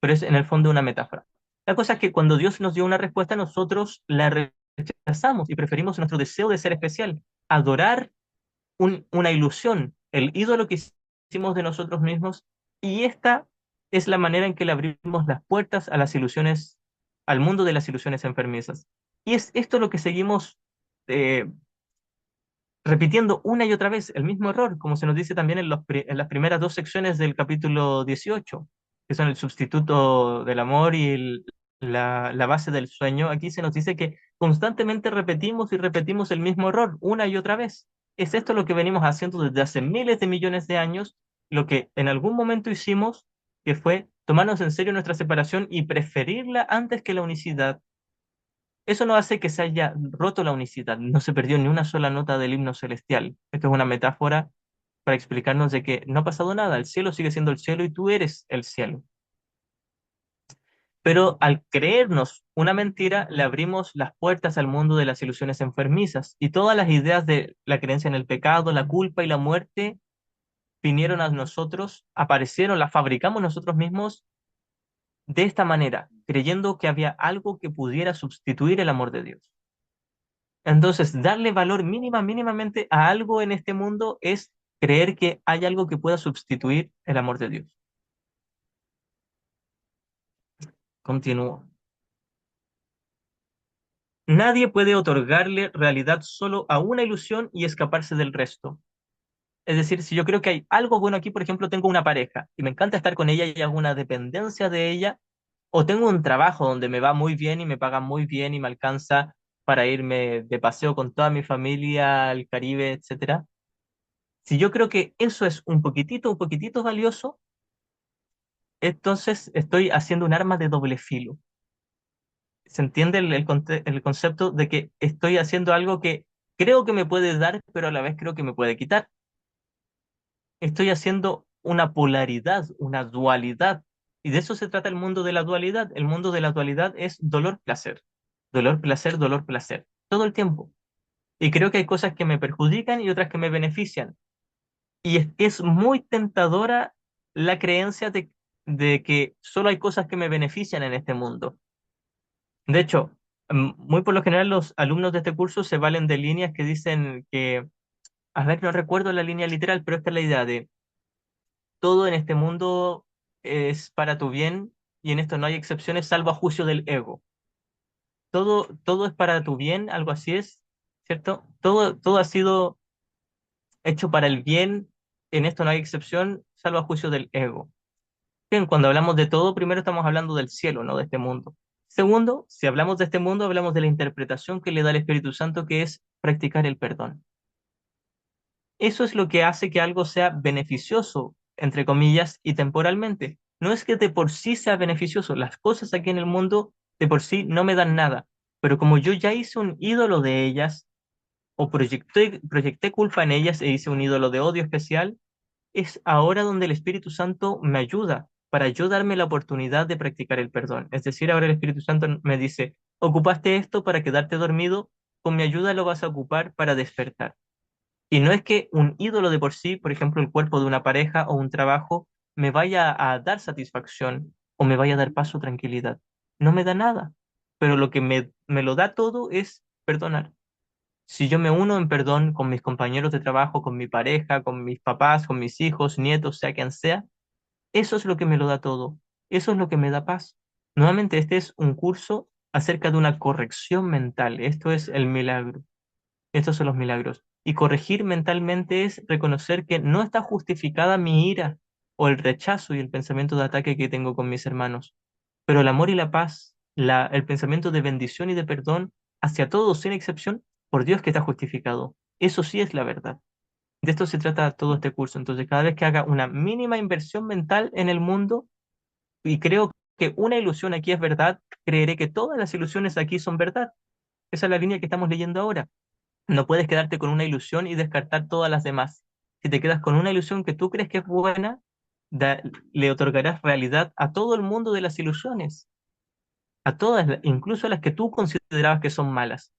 Pero es en el fondo una metáfora. La cosa es que cuando Dios nos dio una respuesta, nosotros la rechazamos y preferimos nuestro deseo de ser especial, adorar una ilusión, el ídolo que hicimos de nosotros mismos, y esta es la manera en que le abrimos las puertas a las ilusiones, al mundo de las ilusiones enfermizas. Y es esto lo que seguimos eh, repitiendo una y otra vez, el mismo error, como se nos dice también en las primeras dos secciones del capítulo 18, que son el sustituto del amor y la base del sueño. Aquí se nos dice que constantemente repetimos y repetimos el mismo error una y otra vez. Es esto lo que venimos haciendo desde hace miles de millones de años, lo que en algún momento hicimos, que fue tomarnos en serio nuestra separación y preferirla antes que la unicidad. Eso no hace que se haya roto la unicidad, no se perdió ni una sola nota del himno celestial. Esto es una metáfora para explicarnos de que no ha pasado nada, el cielo sigue siendo el cielo y tú eres el cielo. Pero al creernos una mentira, le abrimos las puertas al mundo de las ilusiones enfermizas y todas las ideas de la creencia en el pecado, la culpa y la muerte vinieron a nosotros, aparecieron, las fabricamos nosotros mismos de esta manera, creyendo que había algo que pudiera sustituir el amor de Dios. Entonces, darle valor mínimamente a algo en este mundo es creer que hay algo que pueda sustituir el amor de Dios. Continúo. Nadie puede otorgarle realidad solo a una ilusión y escaparse del resto. Es decir, si yo creo que hay algo bueno aquí, por ejemplo, tengo una pareja y me encanta estar con ella y hago una dependencia de ella, o tengo un trabajo donde me va muy bien y me pagan muy bien y me alcanza para irme de paseo con toda mi familia al Caribe, etcétera. Si yo creo que eso es un poquitito valioso, entonces estoy haciendo un arma de doble filo. ¿Se entiende el concepto de que estoy haciendo algo que creo que me puede dar, pero a la vez creo que me puede quitar? Estoy haciendo una polaridad, una dualidad. Y de eso se trata el mundo de la dualidad. El mundo de la dualidad es dolor-placer. Dolor-placer, dolor-placer. Todo el tiempo. Y creo que hay cosas que me perjudican y otras que me benefician. Y es muy tentadora la creencia de que solo hay cosas que me benefician en este mundo. De hecho, muy por lo general los alumnos de este curso se valen de líneas que dicen que, a ver, no recuerdo la línea literal, pero esta es la idea de todo en este mundo es para tu bien y en esto no hay excepciones salvo a juicio del ego. todo es para tu bien, algo así es, ¿cierto? Todo ha sido hecho para el bien, en esto no hay excepción, salvo a juicio del ego. Bien, cuando hablamos de todo, primero estamos hablando del cielo, no de este mundo. Segundo, si hablamos de este mundo, hablamos de la interpretación que le da el Espíritu Santo, que es practicar el perdón. Eso es lo que hace que algo sea beneficioso, entre comillas, y temporalmente. No es que de por sí sea beneficioso, las cosas aquí en el mundo de por sí no me dan nada, pero como yo ya hice un ídolo de ellas, o proyecté culpa en ellas e hice un ídolo de odio especial, es ahora donde el Espíritu Santo me ayuda para yo darme la oportunidad de practicar el perdón. Es decir, ahora el Espíritu Santo me dice, ocupaste esto para quedarte dormido, con mi ayuda lo vas a ocupar para despertar. Y no es que un ídolo de por sí, por ejemplo, el cuerpo de una pareja o un trabajo, me vaya a dar satisfacción o me vaya a dar paz o tranquilidad. No me da nada, pero lo que me lo da todo es perdonar. Si yo me uno en perdón con mis compañeros de trabajo, con mi pareja, con mis papás, con mis hijos, nietos, sea quien sea, eso es lo que me lo da todo. Eso es lo que me da paz. Nuevamente, este es un curso acerca de una corrección mental. Esto es el milagro. Estos son los milagros. Y corregir mentalmente es reconocer que no está justificada mi ira o el rechazo y el pensamiento de ataque que tengo con mis hermanos. Pero el amor y la paz, el pensamiento de bendición y de perdón hacia todos sin excepción, por Dios que está justificado. Eso sí es la verdad. De esto se trata todo este curso. Entonces, cada vez que haga una mínima inversión mental en el mundo, y creo que una ilusión aquí es verdad, creeré que todas las ilusiones aquí son verdad. Esa es la línea que estamos leyendo ahora. No puedes quedarte con una ilusión y descartar todas las demás. Si te quedas con una ilusión que tú crees que es buena, le otorgarás realidad a todo el mundo de las ilusiones, a todas, incluso a las que tú considerabas que son malas.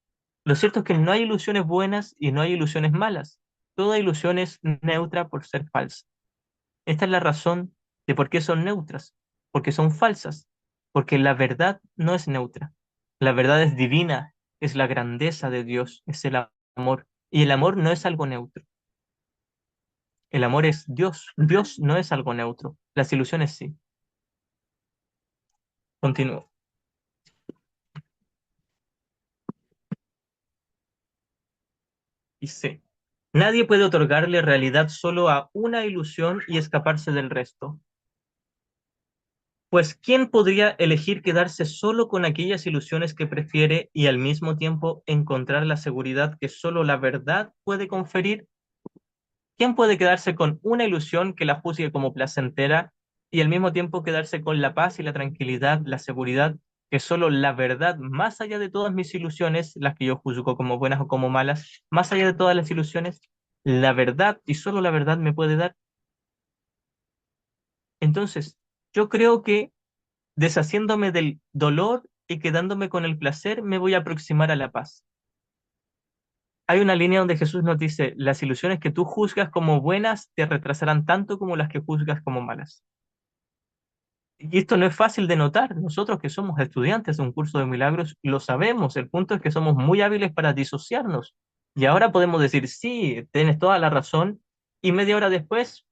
Lo cierto es que no hay ilusiones buenas y no hay ilusiones malas. Toda ilusión es neutra por ser falsa. Esta es la razón de por qué son neutras, porque son falsas, porque la verdad no es neutra. La verdad es divina, es la grandeza de Dios, es el amor. Y el amor no es algo neutro. El amor es Dios. Dios no es algo neutro. Las ilusiones sí. Continúo. Y sí. Nadie puede otorgarle realidad solo a una ilusión y escaparse del resto. Pues, ¿quién podría elegir quedarse solo con aquellas ilusiones que prefiere y al mismo tiempo encontrar la seguridad que solo la verdad puede conferir? ¿Quién puede quedarse con una ilusión que la juzgue como placentera y al mismo tiempo quedarse con la paz y la tranquilidad, la seguridad que solo la verdad, más allá de todas mis ilusiones, las que yo juzgo como buenas o como malas, más allá de todas las ilusiones, la verdad y solo la verdad me puede dar? Entonces, yo creo que deshaciéndome del dolor y quedándome con el placer, me voy a aproximar a la paz. Hay una línea donde Jesús nos dice, las ilusiones que tú juzgas como buenas te retrasarán tanto como las que juzgas como malas. Y esto no es fácil de notar. Nosotros que somos estudiantes de un curso de milagros lo sabemos. El punto es que somos muy hábiles para disociarnos. Y ahora podemos decir, sí, tienes toda la razón. Y media hora después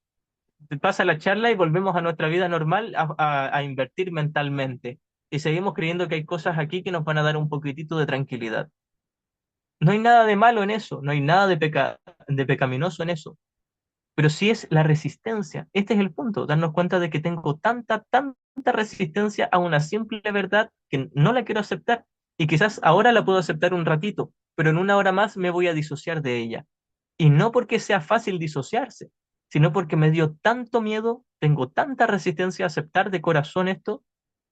pasa la charla y volvemos a nuestra vida normal a invertir mentalmente. Y seguimos creyendo que hay cosas aquí que nos van a dar un poquitito de tranquilidad. No hay nada de malo en eso, no hay nada de pecaminoso en eso, pero sí es la resistencia. Este es el punto, darnos cuenta de que tengo tanta resistencia a una simple verdad que no la quiero aceptar. Y quizás ahora la puedo aceptar un ratito, pero en una hora más me voy a disociar de ella. Y no porque sea fácil disociarse, sino porque me dio tanto miedo, tengo tanta resistencia a aceptar de corazón esto,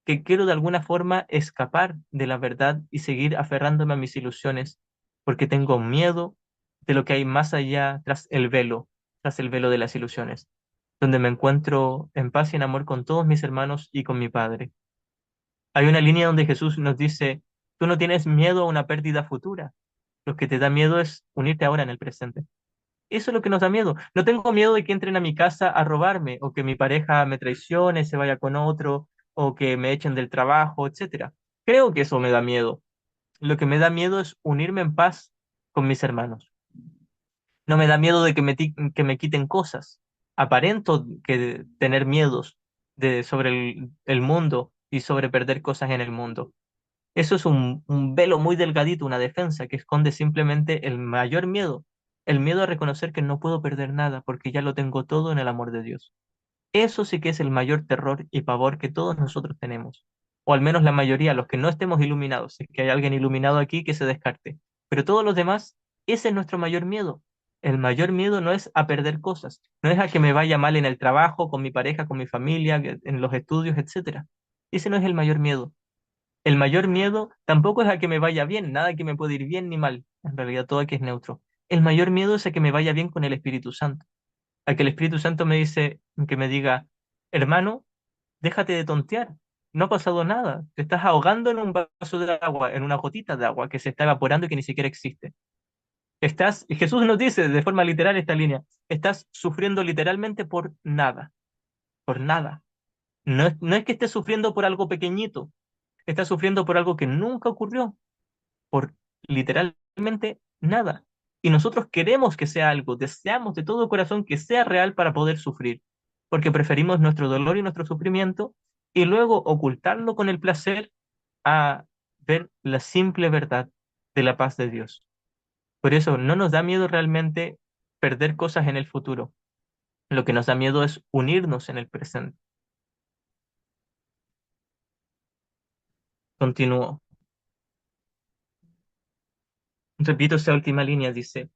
que quiero de alguna forma escapar de la verdad y seguir aferrándome a mis ilusiones, porque tengo miedo de lo que hay más allá tras el velo de las ilusiones, donde me encuentro en paz y en amor con todos mis hermanos y con mi Padre. Hay una línea donde Jesús nos dice, tú no tienes miedo a una pérdida futura, lo que te da miedo es unirte ahora en el presente. Eso es lo que nos da miedo. No tengo miedo de que entren a mi casa a robarme, o que mi pareja me traicione, se vaya con otro, o que me echen del trabajo, etcétera. Creo que eso me da miedo. Lo que me da miedo es unirme en paz con mis hermanos. No me da miedo de que me quiten cosas. Aparento que tener miedos sobre el mundo y sobre perder cosas en el mundo. Eso es un velo muy delgadito, una defensa que esconde simplemente el mayor miedo, el miedo a reconocer que no puedo perder nada porque ya lo tengo todo en el amor de Dios. Eso sí que es el mayor terror y pavor que todos nosotros tenemos, o al menos la mayoría, los que no estemos iluminados, si es que hay alguien iluminado aquí que se descarte. Pero todos los demás, ese es nuestro mayor miedo. El mayor miedo no es a perder cosas, no es a que me vaya mal en el trabajo, con mi pareja, con mi familia, en los estudios, etcétera. Ese no es el mayor miedo. El mayor miedo tampoco es a que me vaya bien, nada que me puede ir bien ni mal. En realidad todo aquí es neutro. El mayor miedo es a que me vaya bien con el Espíritu Santo. A que el Espíritu Santo me dice, que me diga, hermano, déjate de tontear. No ha pasado nada. Te estás ahogando en un vaso de agua, en una gotita de agua que se está evaporando y que ni siquiera existe. Y Jesús nos dice de forma literal esta línea, estás sufriendo literalmente por nada, por nada. No es que estés sufriendo por algo pequeñito, estás sufriendo por algo que nunca ocurrió, por literalmente nada. Y nosotros queremos que sea algo, deseamos de todo corazón que sea real para poder sufrir, porque preferimos nuestro dolor y nuestro sufrimiento y luego ocultarlo con el placer a ver la simple verdad de la paz de Dios. Por eso no nos da miedo realmente perder cosas en el futuro. Lo que nos da miedo es unirnos en el presente. Continúo. Repito esa última línea, dice.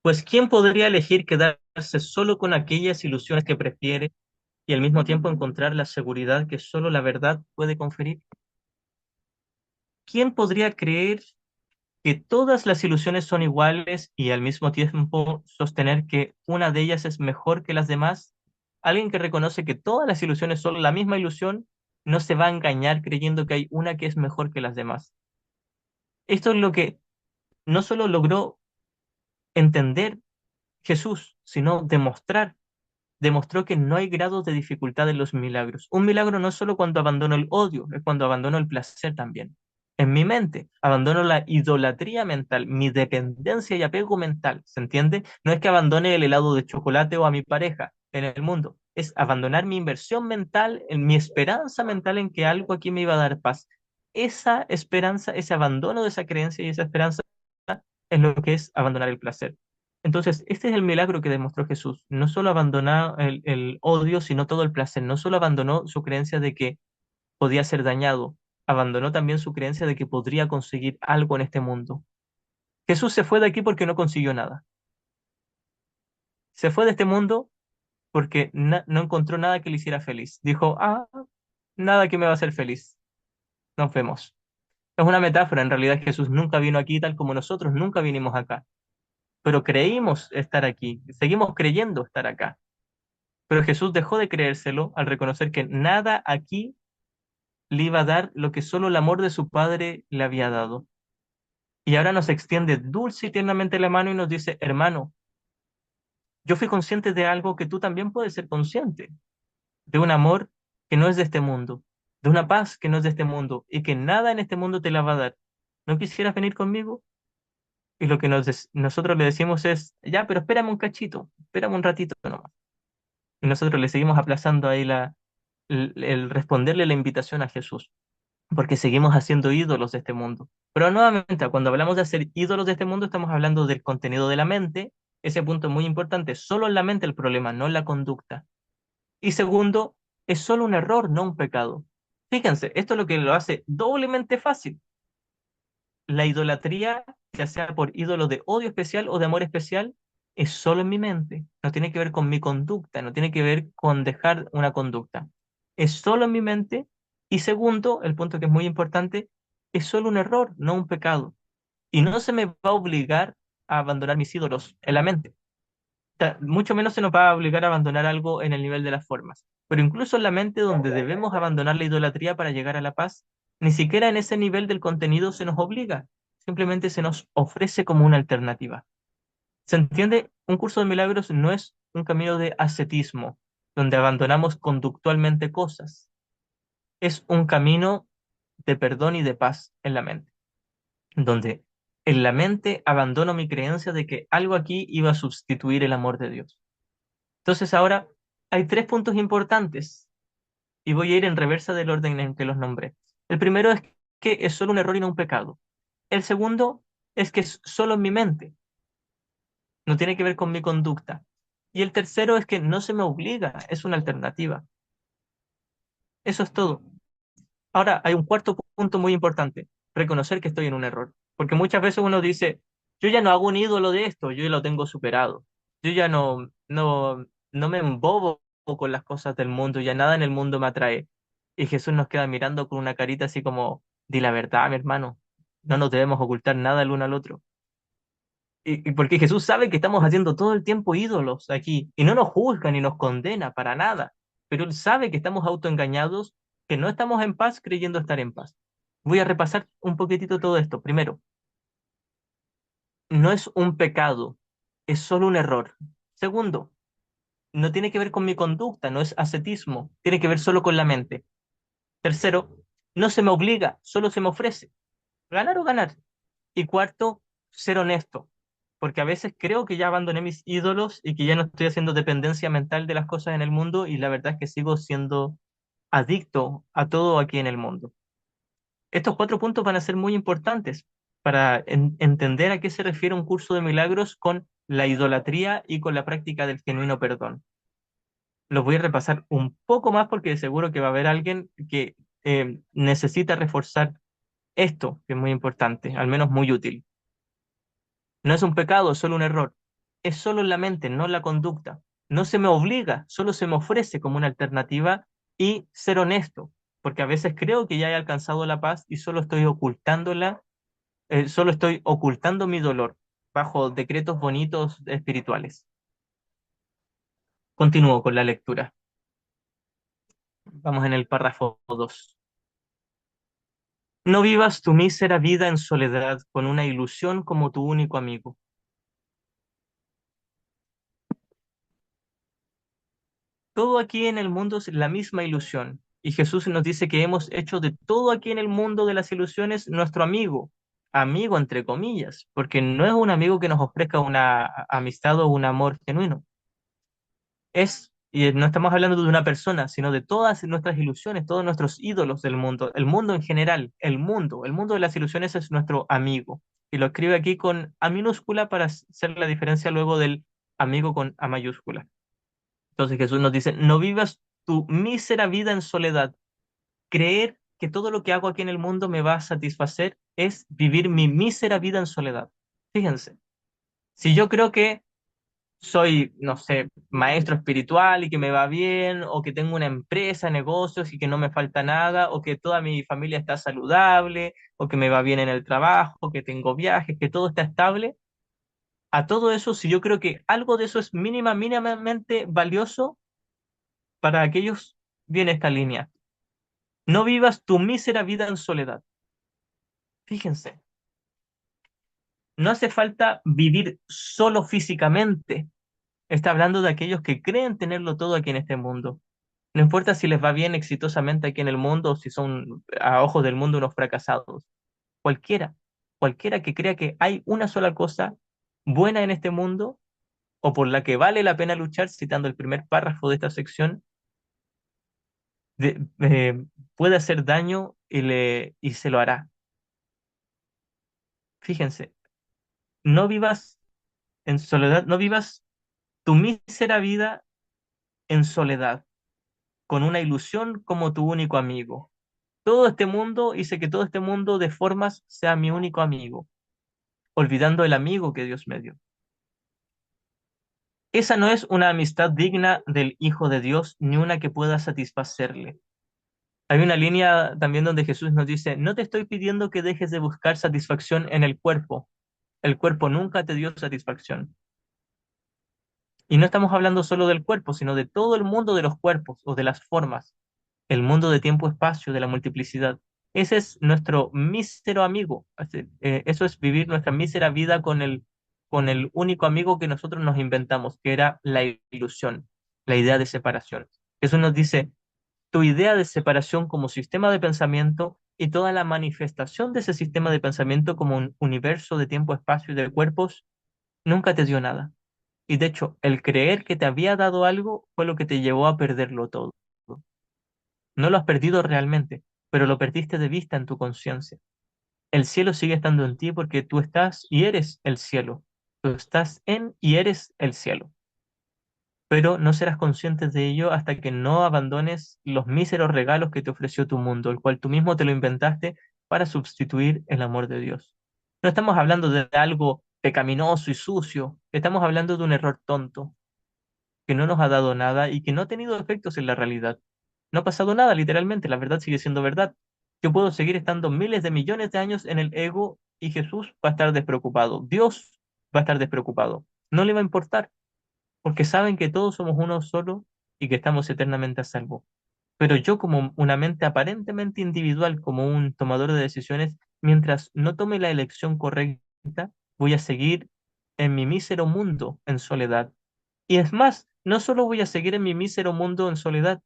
Pues ¿quién podría elegir quedarse solo con aquellas ilusiones que prefiere y al mismo tiempo encontrar la seguridad que solo la verdad puede conferir? ¿Quién podría creer que todas las ilusiones son iguales y al mismo tiempo sostener que una de ellas es mejor que las demás? Alguien que reconoce que todas las ilusiones son la misma ilusión no se va a engañar creyendo que hay una que es mejor que las demás. Esto es lo que no solo logró entender Jesús, sino demostró que no hay grados de dificultad en los milagros. Un milagro no es solo cuando abandono el odio, es cuando abandono el placer también. En mi mente, abandono la idolatría mental, mi dependencia y apego mental, ¿se entiende? No es que abandone el helado de chocolate o a mi pareja en el mundo, es abandonar mi inversión mental, en mi esperanza mental en que algo aquí me iba a dar paz. Esa esperanza, ese abandono de esa creencia y esa esperanza es lo que es abandonar el placer. Entonces, este es el milagro que demostró Jesús. No solo abandonó el odio, sino todo el placer. No solo abandonó su creencia de que podía ser dañado, abandonó también su creencia de que podría conseguir algo en este mundo. Jesús se fue de aquí porque no consiguió nada. Se fue de este mundo porque no encontró nada que le hiciera feliz. Dijo, nada que me va a hacer feliz. Nos vemos. Es una metáfora. En realidad Jesús nunca vino aquí tal como nosotros nunca vinimos acá. Pero creímos estar aquí. Seguimos creyendo estar acá. Pero Jesús dejó de creérselo al reconocer que nada aquí le iba a dar lo que solo el amor de su Padre le había dado. Y ahora nos extiende dulce y tiernamente la mano y nos dice, hermano, yo fui consciente de algo que tú también puedes ser consciente, de un amor que no es de este mundo, de una paz que no es de este mundo y que nada en este mundo te la va a dar. ¿No quisieras venir conmigo? Y lo que nosotros le decimos es, ya, pero espérame un cachito, espérame un ratito nomás. Y nosotros le seguimos aplazando ahí el responderle la invitación a Jesús, porque seguimos haciendo ídolos de este mundo. Pero nuevamente, cuando hablamos de hacer ídolos de este mundo, estamos hablando del contenido de la mente. Ese punto es muy importante. Solo en la mente el problema, no en la conducta. Y segundo, es solo un error, no un pecado. Fíjense, esto es lo que lo hace doblemente fácil. La idolatría, ya sea por ídolo de odio especial o de amor especial, es solo en mi mente. No tiene que ver con mi conducta, no tiene que ver con dejar una conducta. Es solo en mi mente. Y segundo, el punto que es muy importante, es solo un error, no un pecado. Y no se me va a obligar a abandonar mis ídolos en la mente. Mucho menos se nos va a obligar a abandonar algo en el nivel de las formas. Pero incluso en la mente donde debemos abandonar la idolatría para llegar a la paz, ni siquiera en ese nivel del contenido se nos obliga, simplemente se nos ofrece como una alternativa. ¿Se entiende? Un curso de milagros no es un camino de ascetismo, donde abandonamos conductualmente cosas. Es un camino de perdón y de paz en la mente, donde en la mente abandono mi creencia de que algo aquí iba a sustituir el amor de Dios. Entonces ahora hay tres puntos importantes y voy a ir en reversa del orden en que los nombré. El primero es que es solo un error y no un pecado. El segundo es que es solo en mi mente, no tiene que ver con mi conducta. Y el tercero es que no se me obliga, es una alternativa. Eso es todo. Ahora, hay un cuarto punto muy importante, reconocer que estoy en un error. Porque muchas veces uno dice, yo ya no hago un ídolo de esto, yo ya lo tengo superado. Yo ya no me embobo con las cosas del mundo, ya nada en el mundo me atrae. Y Jesús nos queda mirando con una carita así como, di la verdad, mi hermano, no nos debemos ocultar nada el uno al otro. Y porque Jesús sabe que estamos haciendo todo el tiempo ídolos aquí y no nos juzga ni nos condena para nada, pero Él sabe que estamos autoengañados, que no estamos en paz creyendo estar en paz. Voy a repasar un poquitito todo esto. Primero, no es un pecado, es solo un error. Segundo, no tiene que ver con mi conducta, no es ascetismo, tiene que ver solo con la mente. Tercero, no se me obliga, solo se me ofrece. Ganar o ganar. Y cuarto, ser honesto, porque a veces creo que ya abandoné mis ídolos y que ya no estoy haciendo dependencia mental de las cosas en el mundo y la verdad es que sigo siendo adicto a todo aquí en el mundo. Estos cuatro puntos van a ser muy importantes para entender a qué se refiere un curso de milagros con la idolatría y con la práctica del genuino perdón. Los voy a repasar un poco más porque seguro que va a haber alguien que necesita reforzar esto, que es muy importante, al menos muy útil. No es un pecado, es solo un error. Es solo en la mente, no en la conducta. No se me obliga, solo se me ofrece como una alternativa y ser honesto, porque a veces creo que ya he alcanzado la paz y solo estoy ocultándola, solo estoy ocultando mi dolor bajo decretos bonitos espirituales. Continúo con la lectura. Vamos en el párrafo 2. No vivas tu mísera vida en soledad con una ilusión como tu único amigo. Todo aquí en el mundo es la misma ilusión. Y Jesús nos dice que hemos hecho de todo aquí en el mundo de las ilusiones nuestro amigo, amigo entre comillas, porque no es un amigo que nos ofrezca una amistad o un amor genuino. Y no estamos hablando de una persona, sino de todas nuestras ilusiones, todos nuestros ídolos del mundo, el mundo en general, el mundo de las ilusiones es nuestro amigo. Y lo escribe aquí con A minúscula para hacer la diferencia luego del amigo con A mayúscula. Entonces Jesús nos dice, no vivas tu mísera vida en soledad. Creer que todo lo que hago aquí en el mundo me va a satisfacer es vivir mi mísera vida en soledad. Fíjense, si yo creo que soy, no sé, maestro espiritual y que me va bien, o que tengo una empresa, negocios y que no me falta nada, o que toda mi familia está saludable, o que me va bien en el trabajo, que tengo viajes, que todo está estable, a todo eso, si yo creo que algo de eso es mínimamente valioso, para aquellos viene esta línea. No vivas tu mísera vida en soledad. Fíjense, no hace falta vivir solo físicamente. Está hablando de aquellos que creen tenerlo todo aquí en este mundo. No importa si les va bien exitosamente aquí en el mundo o si son a ojos del mundo unos fracasados. Cualquiera, cualquiera que crea que hay una sola cosa buena en este mundo o por la que vale la pena luchar, citando el primer párrafo de esta sección, puede hacer daño y se lo hará. Fíjense, no vivas en soledad, no vivas tu mísera vida en soledad, con una ilusión como tu único amigo. Todo este mundo hice que todo este mundo de formas sea mi único amigo, olvidando el amigo que Dios me dio. Esa no es una amistad digna del Hijo de Dios, ni una que pueda satisfacerle. Hay una línea también donde Jesús nos dice, no te estoy pidiendo que dejes de buscar satisfacción en el cuerpo nunca te dio satisfacción. Y no estamos hablando solo del cuerpo, sino de todo el mundo de los cuerpos o de las formas, el mundo de tiempo-espacio, de la multiplicidad. Ese es nuestro mísero amigo. Eso es vivir nuestra mísera vida con el único amigo que nosotros nos inventamos, que era la ilusión, la idea de separación. Eso nos dice, tu idea de separación como sistema de pensamiento y toda la manifestación de ese sistema de pensamiento como un universo de tiempo-espacio y de cuerpos nunca te dio nada. Y de hecho, el creer que te había dado algo fue lo que te llevó a perderlo todo. No lo has perdido realmente. pero lo perdiste de vista en tu conciencia. El cielo sigue estando en ti porque tú estás y eres el cielo. Tú estás en y eres el cielo. Pero no serás consciente de ello hasta que no abandones los míseros regalos que te ofreció tu mundo, el cual tú mismo te lo inventaste para sustituir el amor de Dios. No estamos hablando de algo pecaminoso y sucio, estamos hablando de un error tonto que no nos ha dado nada y que no ha tenido efectos en la realidad. No ha pasado nada, literalmente, la verdad sigue siendo verdad. Yo puedo seguir estando miles de millones de años en el ego y Jesús va a estar despreocupado. Dios va a estar despreocupado. No le va a importar, porque saben que todos somos uno solo y que estamos eternamente a salvo. Pero yo como una mente aparentemente individual, como un tomador de decisiones, mientras no tome la elección correcta, voy a seguir en mi mísero mundo en soledad. Y es más, no solo voy a seguir en mi mísero mundo en soledad,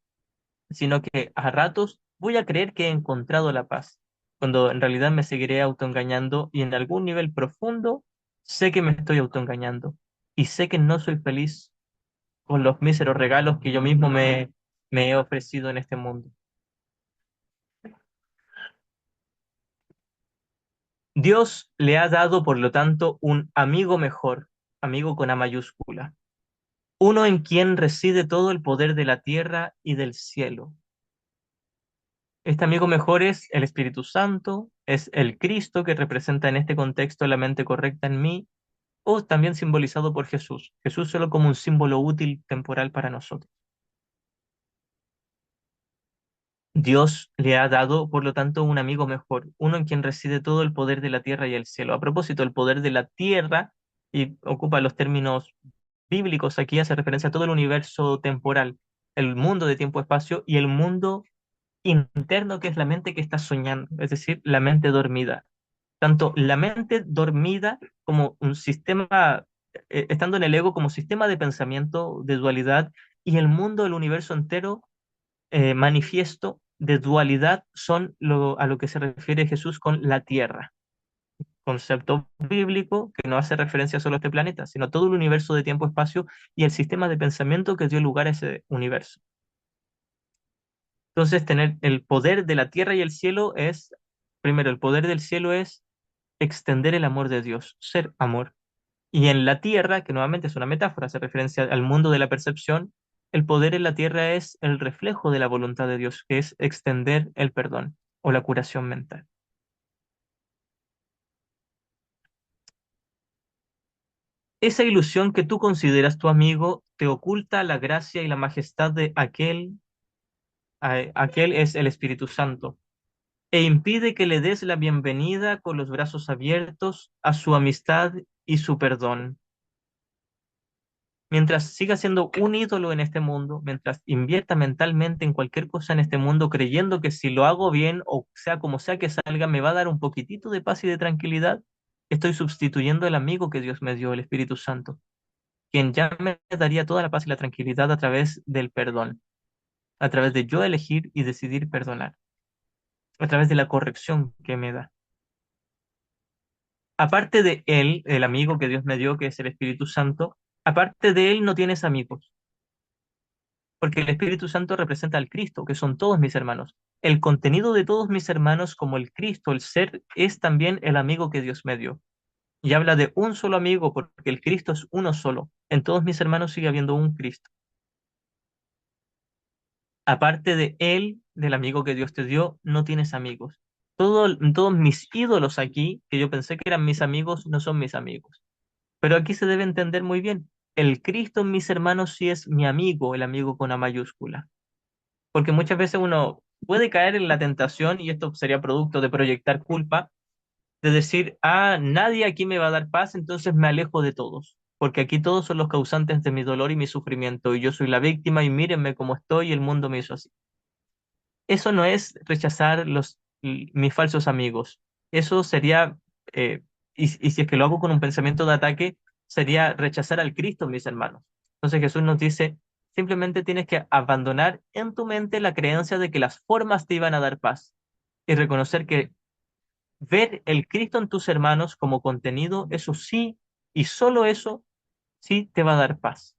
sino que a ratos voy a creer que he encontrado la paz, cuando en realidad me seguiré autoengañando y en algún nivel profundo sé que me estoy autoengañando y sé que no soy feliz con los míseros regalos que yo mismo me he ofrecido en este mundo. Dios le ha dado, por lo tanto, un amigo mejor, amigo con A mayúscula, uno en quien reside todo el poder de la tierra y del cielo. Este amigo mejor es el Espíritu Santo, es el Cristo que representa en este contexto la mente correcta en mí, o también simbolizado por Jesús. Jesús solo como un símbolo útil temporal para nosotros. Dios le ha dado, por lo tanto, un amigo mejor, uno en quien reside todo el poder de la tierra y el cielo. A propósito, el poder de la tierra, y ocupa los términos bíblicos, aquí hace referencia a todo el universo temporal, el mundo de tiempo-espacio y el mundo interno que es la mente que está soñando, es decir, la mente dormida. Tanto la mente dormida como un sistema, estando en el ego como sistema de pensamiento de dualidad y el mundo, el universo entero manifiesto de dualidad son a lo que se refiere Jesús con la tierra, concepto bíblico que no hace referencia solo a este planeta, sino todo el universo de tiempo-espacio y el sistema de pensamiento que dio lugar a ese universo. Entonces, tener el poder de la tierra y el cielo es, primero, el poder del cielo es extender el amor de Dios, ser amor. Y en la tierra, que nuevamente es una metáfora, hace referencia al mundo de la percepción, el poder en la tierra es el reflejo de la voluntad de Dios, que es extender el perdón o la curación mental. Esa ilusión que tú consideras tu amigo te oculta la gracia y la majestad de aquel es el Espíritu Santo, e impide que le des la bienvenida con los brazos abiertos a su amistad y su perdón. Mientras siga siendo un ídolo en este mundo, mientras invierta mentalmente en cualquier cosa en este mundo, creyendo que si lo hago bien o sea como sea que salga, me va a dar un poquitito de paz y de tranquilidad, estoy sustituyendo el amigo que Dios me dio, el Espíritu Santo, quien ya me daría toda la paz y la tranquilidad a través del perdón, a través de yo elegir y decidir perdonar, a través de la corrección que me da. Aparte de él, el amigo que Dios me dio, que es el Espíritu Santo, aparte de él no tienes amigos, porque el Espíritu Santo representa al Cristo, que son todos mis hermanos. El contenido de todos mis hermanos, como el Cristo, el ser, es también el amigo que Dios me dio. Y habla de un solo amigo, porque el Cristo es uno solo. En todos mis hermanos sigue habiendo un Cristo. Aparte de él, del amigo que Dios te dio, no tienes amigos. Todos mis ídolos aquí, que yo pensé que eran mis amigos, no son mis amigos. Pero aquí se debe entender muy bien. El Cristo en mis hermanos sí es mi amigo, el amigo con A mayúscula. Porque muchas veces uno puede caer en la tentación, y esto sería producto de proyectar culpa, de decir, ah, nadie aquí me va a dar paz, entonces me alejo de todos. Porque aquí todos son los causantes de mi dolor y mi sufrimiento, y yo soy la víctima, y mírenme cómo estoy, y el mundo me hizo así. Eso no es rechazar mis falsos amigos. Eso sería, eh, y si es que lo hago con un pensamiento de ataque, sería rechazar al Cristo, mis hermanos. Entonces Jesús nos dice, simplemente tienes que abandonar en tu mente la creencia de que las formas te iban a dar paz y reconocer que ver el Cristo en tus hermanos como contenido, eso sí, y solo eso sí te va a dar paz.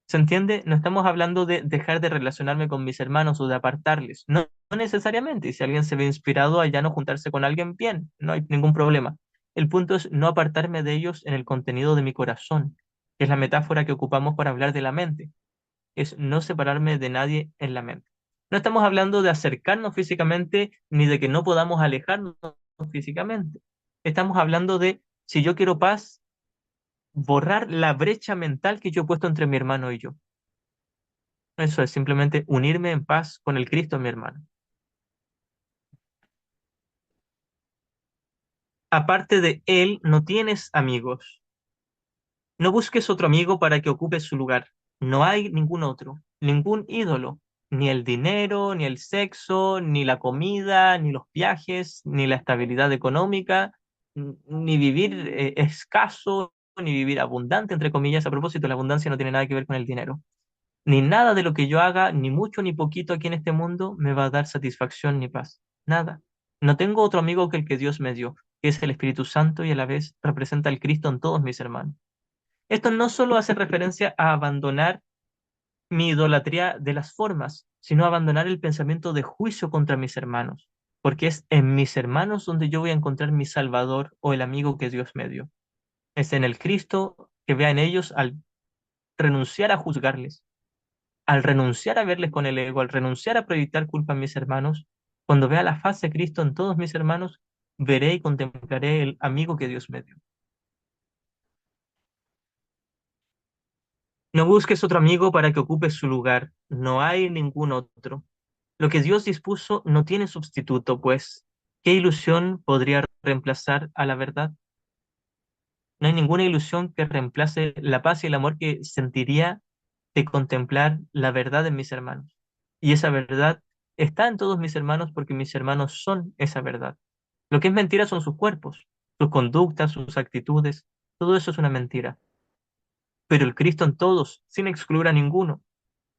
¿Se entiende? No estamos hablando de dejar de relacionarme con mis hermanos o de apartarles. No, no necesariamente. Si alguien se ve inspirado a ya no juntarse con alguien, bien, no hay ningún problema. El punto es no apartarme de ellos en el contenido de mi corazón, que es la metáfora que ocupamos para hablar de la mente. Es no separarme de nadie en la mente. No estamos hablando de acercarnos físicamente ni de que no podamos alejarnos físicamente. Estamos hablando de, si yo quiero paz, borrar la brecha mental que yo he puesto entre mi hermano y yo. Eso es simplemente unirme en paz con el Cristo, mi hermano. Aparte de Él, no tienes amigos. No busques otro amigo para que ocupe su lugar. No hay ningún otro, ningún ídolo. Ni el dinero, ni el sexo, ni la comida, ni los viajes, ni la estabilidad económica, ni vivir escaso, ni vivir abundante, entre comillas. A propósito, la abundancia no tiene nada que ver con el dinero. Ni nada de lo que yo haga, ni mucho ni poquito aquí en este mundo, me va a dar satisfacción ni paz. Nada. No tengo otro amigo que el que Dios me dio, que es el Espíritu Santo y a la vez representa al Cristo en todos mis hermanos. Esto no solo hace referencia a abandonar mi idolatría de las formas, sino a abandonar el pensamiento de juicio contra mis hermanos, porque es en mis hermanos donde yo voy a encontrar mi Salvador o el amigo que Dios me dio. Es en el Cristo que vea en ellos al renunciar a juzgarles, al renunciar a verles con el ego, al renunciar a proyectar culpa en mis hermanos, cuando vea la faz de Cristo en todos mis hermanos, veré y contemplaré el amigo que Dios me dio. No busques otro amigo para que ocupe su lugar, no hay ningún otro. Lo que Dios dispuso no tiene sustituto, pues, ¿qué ilusión podría reemplazar a la verdad? No hay ninguna ilusión que reemplace la paz y el amor que sentiría de contemplar la verdad en mis hermanos. Y esa verdad está en todos mis hermanos porque mis hermanos son esa verdad. Lo que es mentira son sus cuerpos, sus conductas, sus actitudes. Todo eso es una mentira. Pero el Cristo en todos, sin excluir a ninguno,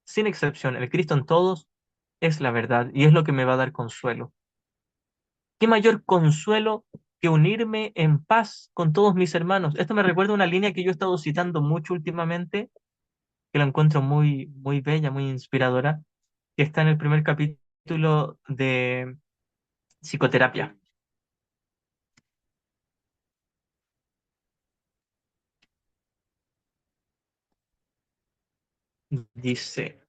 sin excepción, el Cristo en todos es la verdad y es lo que me va a dar consuelo. ¿Qué mayor consuelo que unirme en paz con todos mis hermanos? Esto me recuerda una línea que yo he estado citando mucho últimamente, que la encuentro muy, muy bella, muy inspiradora, que está en el primer capítulo de psicoterapia. Dice,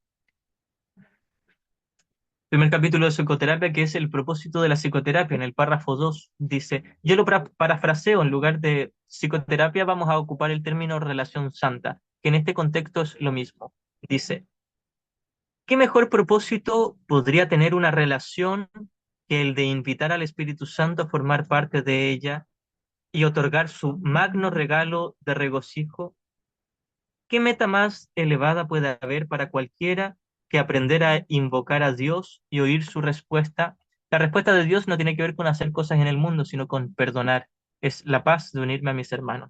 primer capítulo de psicoterapia, que es el propósito de la psicoterapia, en el párrafo 2 dice, yo lo parafraseo, en lugar de psicoterapia vamos a ocupar el término relación santa, que en este contexto es lo mismo. Dice, ¿qué mejor propósito podría tener una relación que el de invitar al Espíritu Santo a formar parte de ella y otorgar su magno regalo de regocijo? ¿Qué meta más elevada puede haber para cualquiera que aprender a invocar a Dios y oír su respuesta? La respuesta de Dios no tiene que ver con hacer cosas en el mundo, sino con perdonar. Es la paz de unirme a mis hermanos.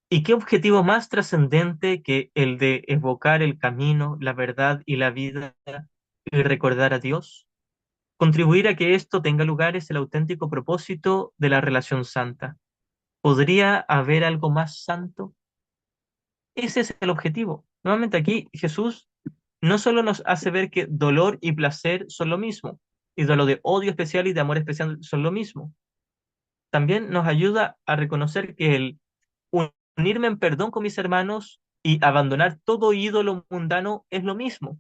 ¿Y qué objetivo más trascendente que el de evocar el camino, la verdad y la vida y recordar a Dios? Contribuir a que esto tenga lugar es el auténtico propósito de la relación santa. ¿Podría haber algo más santo? Ese es el objetivo. Nuevamente aquí Jesús no solo nos hace ver que dolor y placer son lo mismo, y lo de odio especial y de amor especial son lo mismo. También nos ayuda a reconocer que el unirme en perdón con mis hermanos y abandonar todo ídolo mundano es lo mismo.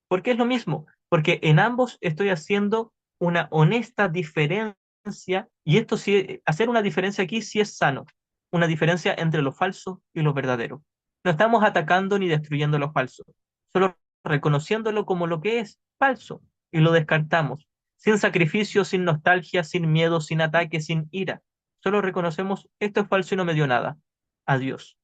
¿Por qué es lo mismo? Porque en ambos estoy haciendo una honesta diferencia, y esto sí, hacer una diferencia aquí sí es sano, una diferencia entre lo falso y lo verdadero. No estamos atacando ni destruyendo lo falso, solo reconociéndolo como lo que es falso y lo descartamos, sin sacrificio, sin nostalgia, sin miedo, sin ataque, sin ira. Solo reconocemos esto es falso y no me dio nada. Adiós.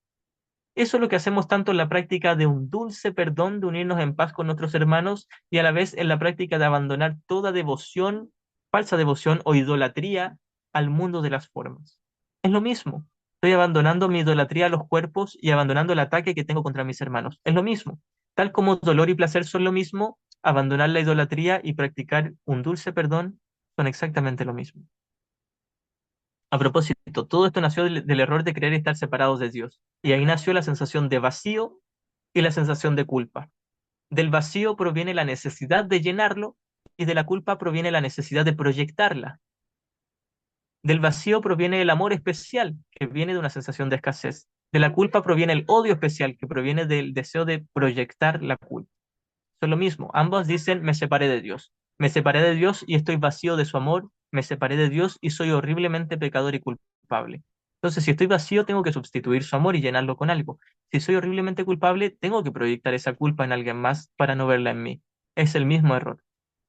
Eso es lo que hacemos tanto en la práctica de un dulce perdón, de unirnos en paz con nuestros hermanos, y a la vez en la práctica de abandonar toda devoción, falsa devoción o idolatría al mundo de las formas. Es lo mismo. Estoy abandonando mi idolatría a los cuerpos y abandonando el ataque que tengo contra mis hermanos. Es lo mismo. Tal como dolor y placer son lo mismo, abandonar la idolatría y practicar un dulce perdón son exactamente lo mismo. A propósito, todo esto nació del error de creer estar separados de Dios. Y ahí nació la sensación de vacío y la sensación de culpa. Del vacío proviene la necesidad de llenarlo y de la culpa proviene la necesidad de proyectarla. Del vacío proviene el amor especial, que viene de una sensación de escasez. De la culpa proviene el odio especial, que proviene del deseo de proyectar la culpa. Son lo mismo, ambos dicen, me separé de Dios. Me separé de Dios y estoy vacío de su amor. Me separé de Dios y soy horriblemente pecador y culpable. Entonces, si estoy vacío, tengo que sustituir su amor y llenarlo con algo. Si soy horriblemente culpable, tengo que proyectar esa culpa en alguien más para no verla en mí. Es el mismo error.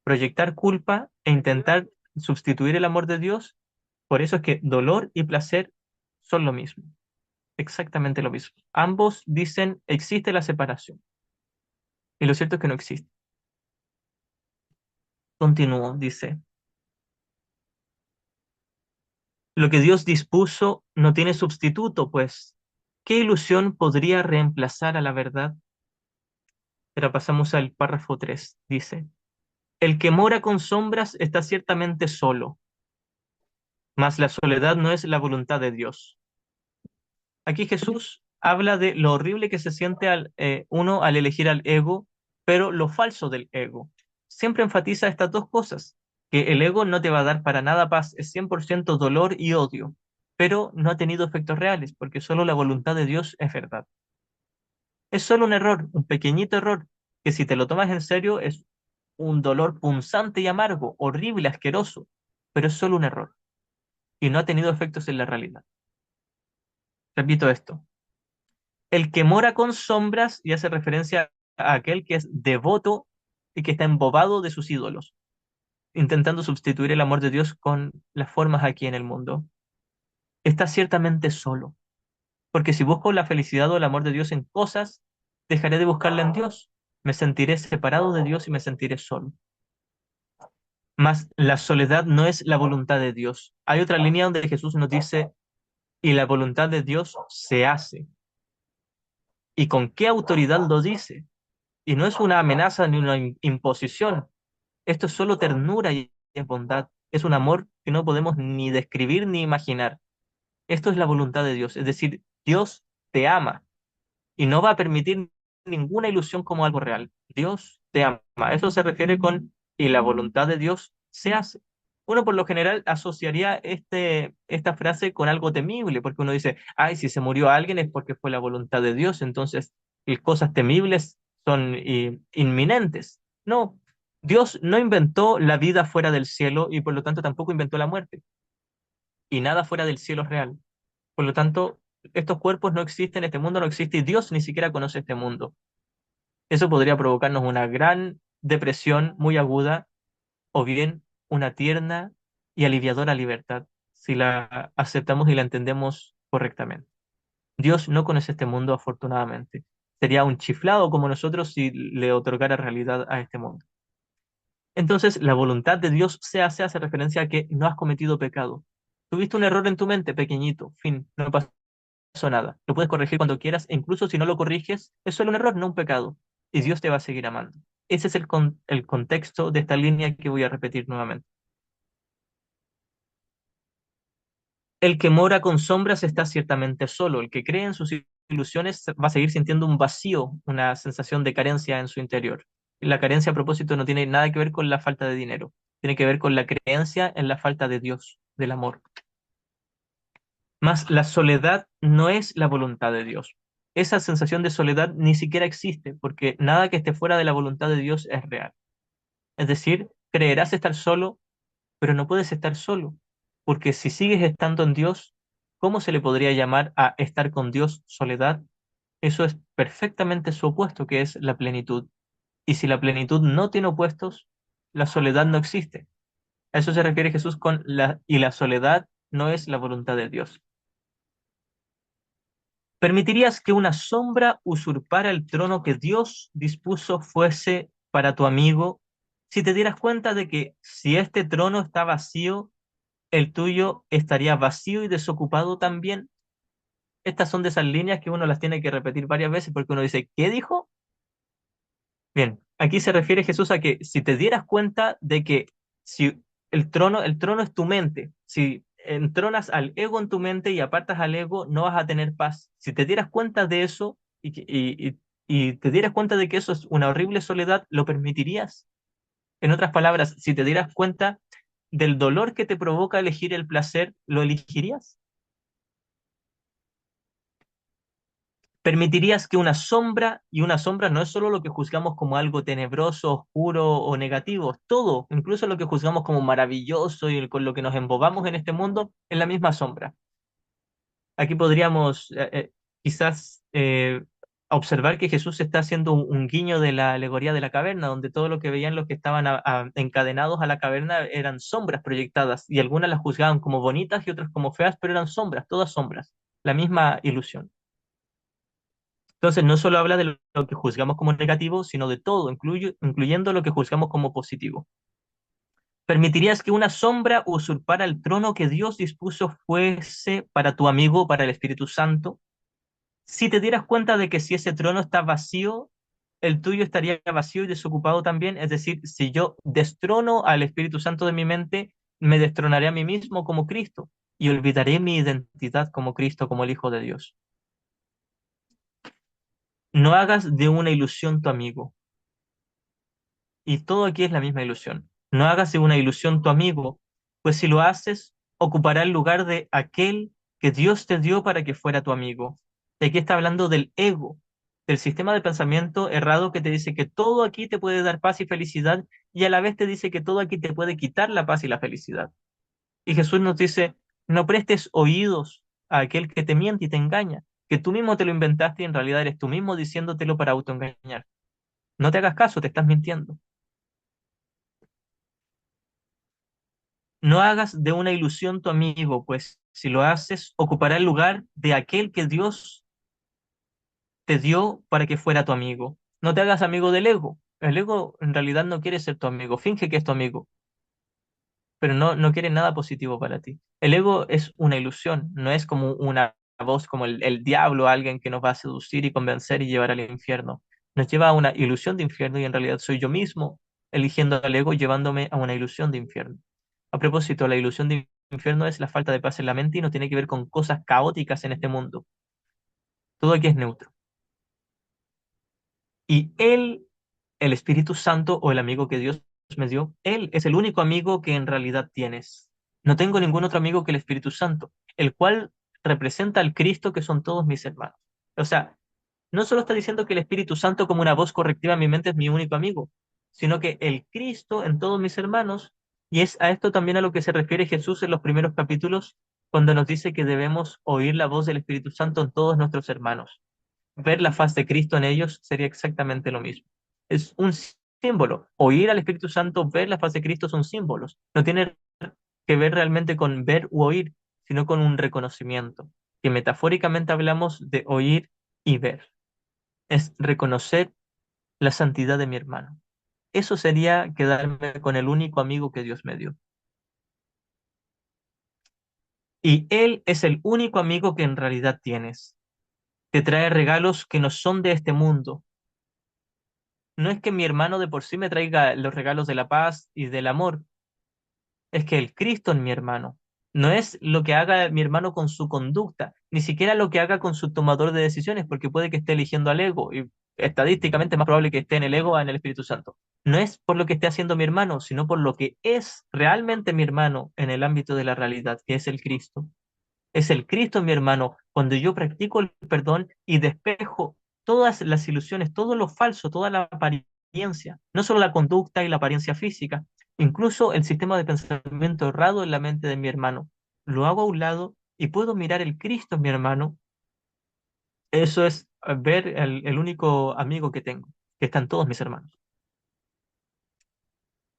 Proyectar culpa e intentar sustituir el amor de Dios. Por eso es que dolor y placer son lo mismo, exactamente lo mismo. Ambos dicen existe la separación y lo cierto es que no existe. Continúo, dice, lo que Dios dispuso no tiene sustituto, pues, ¿qué ilusión podría reemplazar a la verdad? Pero pasamos al párrafo 3. Dice, el que mora con sombras está ciertamente solo, mas la soledad no es la voluntad de Dios. Aquí Jesús habla de lo horrible que se siente uno al elegir al ego, pero lo falso del ego. Siempre enfatiza estas dos cosas, que el ego no te va a dar para nada paz, es 100% dolor y odio, pero no ha tenido efectos reales, porque solo la voluntad de Dios es verdad. Es solo un error, un pequeñito error, que si te lo tomas en serio es un dolor punzante y amargo, horrible, asqueroso, pero es solo un error y no ha tenido efectos en la realidad. Repito esto. El que mora con sombras y hace referencia a aquel que es devoto y que está embobado de sus ídolos, intentando sustituir el amor de Dios con las formas aquí en el mundo. Está ciertamente solo, porque si busco la felicidad o el amor de Dios en cosas, dejaré de buscarla en Dios. Me sentiré separado de Dios y me sentiré solo. Mas la soledad no es la voluntad de Dios. Hay otra línea donde Jesús nos dice, y la voluntad de Dios se hace. ¿Y con qué autoridad lo dice? Y no es una amenaza ni una imposición. Esto es solo ternura y es bondad. Es un amor que no podemos ni describir ni imaginar. Esto es la voluntad de Dios. Es decir, Dios te ama y no va a permitir ninguna ilusión como algo real. Dios te ama. Eso se refiere con y la voluntad de Dios se hace. Uno por lo general asociaría esta frase con algo temible, porque uno dice, ay, si se murió alguien es porque fue la voluntad de Dios, entonces las cosas temibles son inminentes. No, Dios no inventó la vida fuera del cielo y por lo tanto tampoco inventó la muerte. Y nada fuera del cielo es real. Por lo tanto, estos cuerpos no existen, este mundo no existe y Dios ni siquiera conoce este mundo. Eso podría provocarnos una gran depresión muy aguda o bien una tierna y aliviadora libertad, si la aceptamos y la entendemos correctamente. Dios no conoce este mundo, afortunadamente. Sería un chiflado como nosotros si le otorgara realidad a este mundo. Entonces, la voluntad de Dios hace referencia a que no has cometido pecado. Tuviste un error en tu mente, pequeñito, fin, no pasó nada. Lo puedes corregir cuando quieras, e incluso si no lo corriges, es solo un error, no un pecado. Y Dios te va a seguir amando. Ese es el contexto de esta línea que voy a repetir nuevamente. El que mora con sombras está ciertamente solo. El que cree en sus ilusiones va a seguir sintiendo un vacío, una sensación de carencia en su interior. La carencia a propósito no tiene nada que ver con la falta de dinero, tiene que ver con la creencia en la falta de Dios, del amor. Mas la soledad no es la voluntad de Dios. Esa sensación de soledad ni siquiera existe, porque nada que esté fuera de la voluntad de Dios es real. Es decir, creerás estar solo, pero no puedes estar solo, porque si sigues estando en Dios, ¿cómo se le podría llamar a estar con Dios soledad? Eso es perfectamente su opuesto, que es la plenitud. Y si la plenitud no tiene opuestos, la soledad no existe. A eso se refiere Jesús con y la soledad no es la voluntad de Dios. ¿Permitirías que una sombra usurpara el trono que Dios dispuso fuese para tu amigo si te dieras cuenta de que si este trono está vacío, el tuyo estaría vacío y desocupado también? Estas son de esas líneas que uno las tiene que repetir varias veces porque uno dice, ¿qué dijo? Bien, aquí se refiere Jesús a que si te dieras cuenta de que si el trono es tu mente, si entronas al ego en tu mente y apartas al ego, no vas a tener paz. Si te dieras cuenta de eso y te dieras cuenta de que eso es una horrible soledad, ¿lo permitirías? En otras palabras, si te dieras cuenta del dolor que te provoca elegir el placer, ¿lo elegirías? ¿Permitirías que una sombra, y una sombra no es solo lo que juzgamos como algo tenebroso, oscuro o negativo, todo, incluso lo que juzgamos como maravilloso y con lo que nos embobamos en este mundo, es la misma sombra? Aquí podríamos quizás observar que Jesús está haciendo un guiño de la alegoría de la caverna, donde todo lo que veían los que estaban encadenados a la caverna eran sombras proyectadas, y algunas las juzgaban como bonitas y otras como feas, pero eran sombras, todas sombras, la misma ilusión. Entonces, no solo habla de lo que juzgamos como negativo, sino de todo, incluyendo lo que juzgamos como positivo. ¿Permitirías que una sombra usurpara el trono que Dios dispuso fuese para tu amigo, para el Espíritu Santo? Si te dieras cuenta de que si ese trono está vacío, el tuyo estaría vacío y desocupado también, es decir, si yo destrono al Espíritu Santo de mi mente, me destronaré a mí mismo como Cristo y olvidaré mi identidad como Cristo, como el Hijo de Dios. No hagas de una ilusión tu amigo. Y todo aquí es la misma ilusión. No hagas de una ilusión tu amigo, pues si lo haces, ocupará el lugar de aquel que Dios te dio para que fuera tu amigo. Y aquí está hablando del ego, del sistema de pensamiento errado que te dice que todo aquí te puede dar paz y felicidad y a la vez te dice que todo aquí te puede quitar la paz y la felicidad. Y Jesús nos dice, no prestes oídos a aquel que te miente y te engaña, que tú mismo te lo inventaste y en realidad eres tú mismo diciéndotelo para autoengañar. No te hagas caso, te estás mintiendo. No hagas de una ilusión tu amigo, pues si lo haces, ocupará el lugar de aquel que Dios te dio para que fuera tu amigo. No te hagas amigo del ego. El ego en realidad no quiere ser tu amigo, finge que es tu amigo, pero no quiere nada positivo para ti. El ego es una ilusión, no es como una voz como el diablo, alguien que nos va a seducir y convencer y llevar al infierno. Nos lleva a una ilusión de infierno y en realidad soy yo mismo eligiendo al ego, llevándome a una ilusión de infierno. A propósito, la ilusión de infierno es la falta de paz en la mente y no tiene que ver con cosas caóticas en este mundo. Todo aquí es neutro. Y Él, el Espíritu Santo o el amigo que Dios me dio, Él es el único amigo que en realidad tienes. No tengo ningún otro amigo que el Espíritu Santo, el cual representa al Cristo que son todos mis hermanos. O sea, no solo está diciendo que el Espíritu Santo como una voz correctiva en mi mente es mi único amigo, sino que el Cristo en todos mis hermanos, y es a esto también a lo que se refiere Jesús en los primeros capítulos, cuando nos dice que debemos oír la voz del Espíritu Santo en todos nuestros hermanos. Ver la faz de Cristo en ellos sería exactamente lo mismo. Es un símbolo. Oír al Espíritu Santo, ver la faz de Cristo son símbolos. No tiene que ver realmente con ver u oír, sino con un reconocimiento, que metafóricamente hablamos de oír y ver. Es reconocer la santidad de mi hermano. Eso sería quedarme con el único amigo que Dios me dio. Y Él es el único amigo que en realidad tienes. Te trae regalos que no son de este mundo. No es que mi hermano de por sí me traiga los regalos de la paz y del amor, es que el Cristo en mi hermano. No es lo que haga mi hermano con su conducta, ni siquiera lo que haga con su tomador de decisiones, porque puede que esté eligiendo al ego, y estadísticamente es más probable que esté en el ego o en el Espíritu Santo. No es por lo que esté haciendo mi hermano, sino por lo que es realmente mi hermano en el ámbito de la realidad, que es el Cristo. Es el Cristo, mi hermano, cuando yo practico el perdón y despejo todas las ilusiones, todo lo falso, toda la apariencia, no solo la conducta y la apariencia física, incluso el sistema de pensamiento errado en la mente de mi hermano. Lo hago a un lado y puedo mirar el Cristo en mi hermano. Eso es ver el único amigo que tengo, que están todos mis hermanos.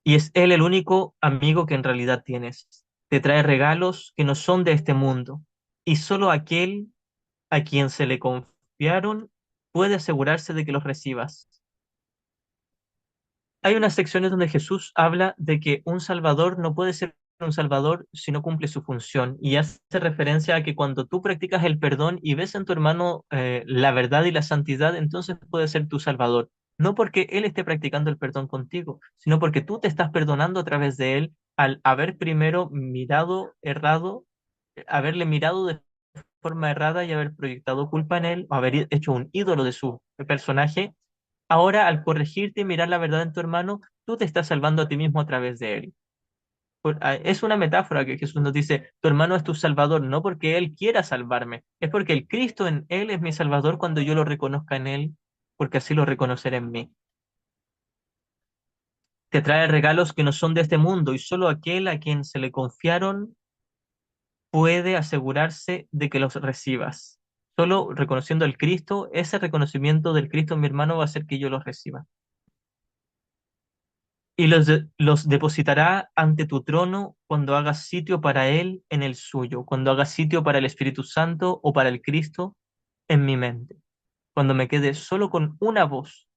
Y es Él el único amigo que en realidad tienes. Te trae regalos que no son de este mundo. Y solo aquel a quien se le confiaron puede asegurarse de que los recibas. Hay unas secciones donde Jesús habla de que un salvador no puede ser un salvador si no cumple su función y hace referencia a que cuando tú practicas el perdón y ves en tu hermano la verdad y la santidad, entonces puede ser tu salvador. No porque él esté practicando el perdón contigo, sino porque tú te estás perdonando a través de él al haber primero mirado errado, haberle mirado de forma errada y haber proyectado culpa en él o haber hecho un ídolo de su personaje, ahora al corregirte y mirar la verdad en tu hermano, tú te estás salvando a ti mismo a través de él. Es una metáfora que Jesús nos dice, tu hermano es tu salvador, no porque él quiera salvarme, es porque el Cristo en él es mi salvador cuando yo lo reconozca en él, porque así lo reconoceré en mí. Te trae regalos que no son de este mundo y solo aquel a quien se le confiaron puede asegurarse de que los recibas. Solo reconociendo al Cristo, ese reconocimiento del Cristo en mi hermano va a hacer que yo los reciba. Y los depositará ante tu trono cuando hagas sitio para Él en el suyo, cuando hagas sitio para el Espíritu Santo o para el Cristo en mi mente, cuando me quede solo con una voz,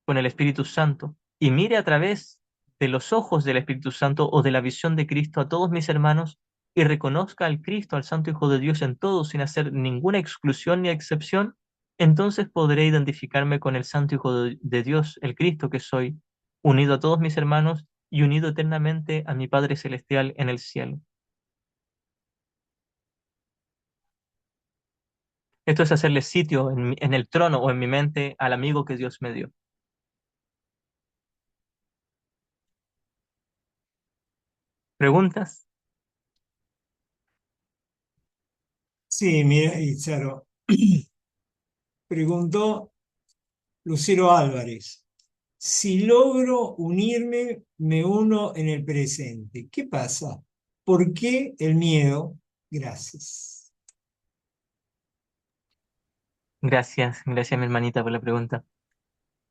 con el Espíritu Santo, y mire a través de los ojos del Espíritu Santo o de la visión de Cristo a todos mis hermanos y reconozca al Cristo, al Santo Hijo de Dios en todos sin hacer ninguna exclusión ni excepción, entonces podré identificarme con el Santo Hijo de Dios, el Cristo que soy, unido a todos mis hermanos y unido eternamente a mi Padre Celestial en el cielo. Esto es hacerle sitio en el trono o en mi mente al amigo que Dios me dio. ¿Preguntas?
Sí, mira, Izaro, preguntó Lucero Álvarez. Si logro unirme, me uno en el presente. ¿Qué pasa? ¿Por qué el miedo? Gracias.
Gracias, gracias mi hermanita por la pregunta.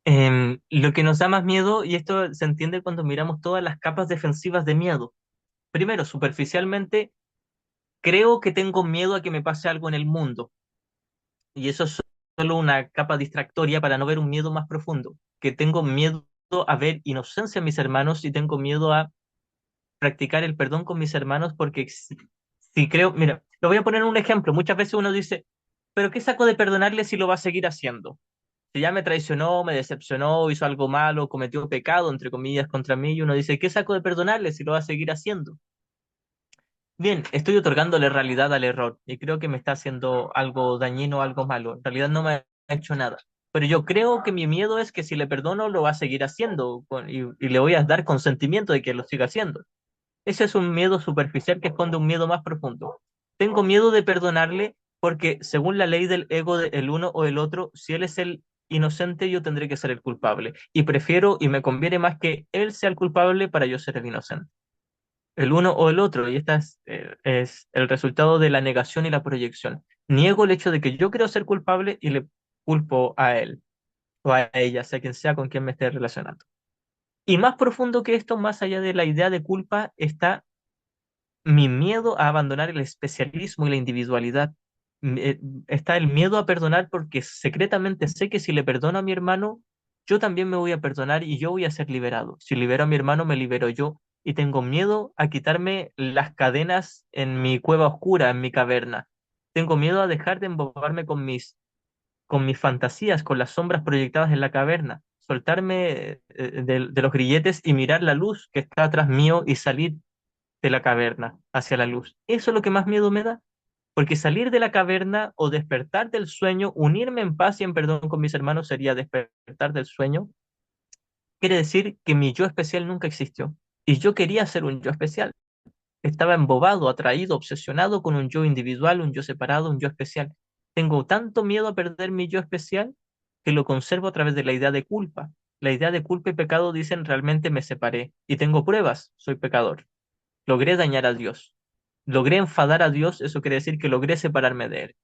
Lo que nos da más miedo, y esto se entiende cuando miramos todas las capas defensivas de miedo. Primero, superficialmente, creo que tengo miedo a que me pase algo en el mundo, y eso es solo una capa distractoria para no ver un miedo más profundo, que tengo miedo a ver inocencia en mis hermanos y tengo miedo a practicar el perdón con mis hermanos porque si creo, mira, lo voy a poner un ejemplo, muchas veces uno dice, pero ¿qué saco de perdonarle si lo va a seguir haciendo? Si ya me traicionó, me decepcionó, hizo algo malo, cometió pecado, entre comillas, contra mí, y uno dice, ¿qué saco de perdonarle si lo va a seguir haciendo? Bien, estoy otorgándole realidad al error y creo que me está haciendo algo dañino, algo malo. En realidad no me ha hecho nada. Pero yo creo que mi miedo es que si le perdono, lo va a seguir haciendo y le voy a dar consentimiento de que lo siga haciendo. Ese es un miedo superficial que esconde un miedo más profundo. Tengo miedo de perdonarle porque según la ley del ego del uno o el otro, si él es el inocente, yo tendré que ser el culpable. Y prefiero y me conviene más que él sea el culpable para yo ser el inocente. El uno o el otro, y esta es el resultado de la negación y la proyección. Niego el hecho de que yo creo ser culpable y le culpo a él o a ella, sea quien sea con quien me esté relacionando. Y más profundo que esto, más allá de la idea de culpa, está mi miedo a abandonar el especialismo y la individualidad. Está el miedo a perdonar porque secretamente sé que si le perdono a mi hermano, yo también me voy a perdonar y yo voy a ser liberado. Si libero a mi hermano, me libero yo. Y tengo miedo a quitarme las cadenas en mi cueva oscura, en mi caverna. Tengo miedo a dejar de embobarme con mis fantasías, con las sombras proyectadas en la caverna. Soltarme de los grilletes y mirar la luz que está atrás mío y salir de la caverna hacia la luz. Eso es lo que más miedo me da, porque salir de la caverna o despertar del sueño, unirme en paz y en perdón con mis hermanos sería despertar del sueño, quiere decir que mi yo especial nunca existió. Y yo quería ser un yo especial. Estaba embobado, atraído, obsesionado con un yo individual, un yo separado, un yo especial. Tengo tanto miedo a perder mi yo especial que lo conservo a través de la idea de culpa. La idea de culpa y pecado dicen realmente me separé y tengo pruebas, soy pecador. Logré dañar a Dios. Logré enfadar a Dios, eso quiere decir que logré separarme de Él.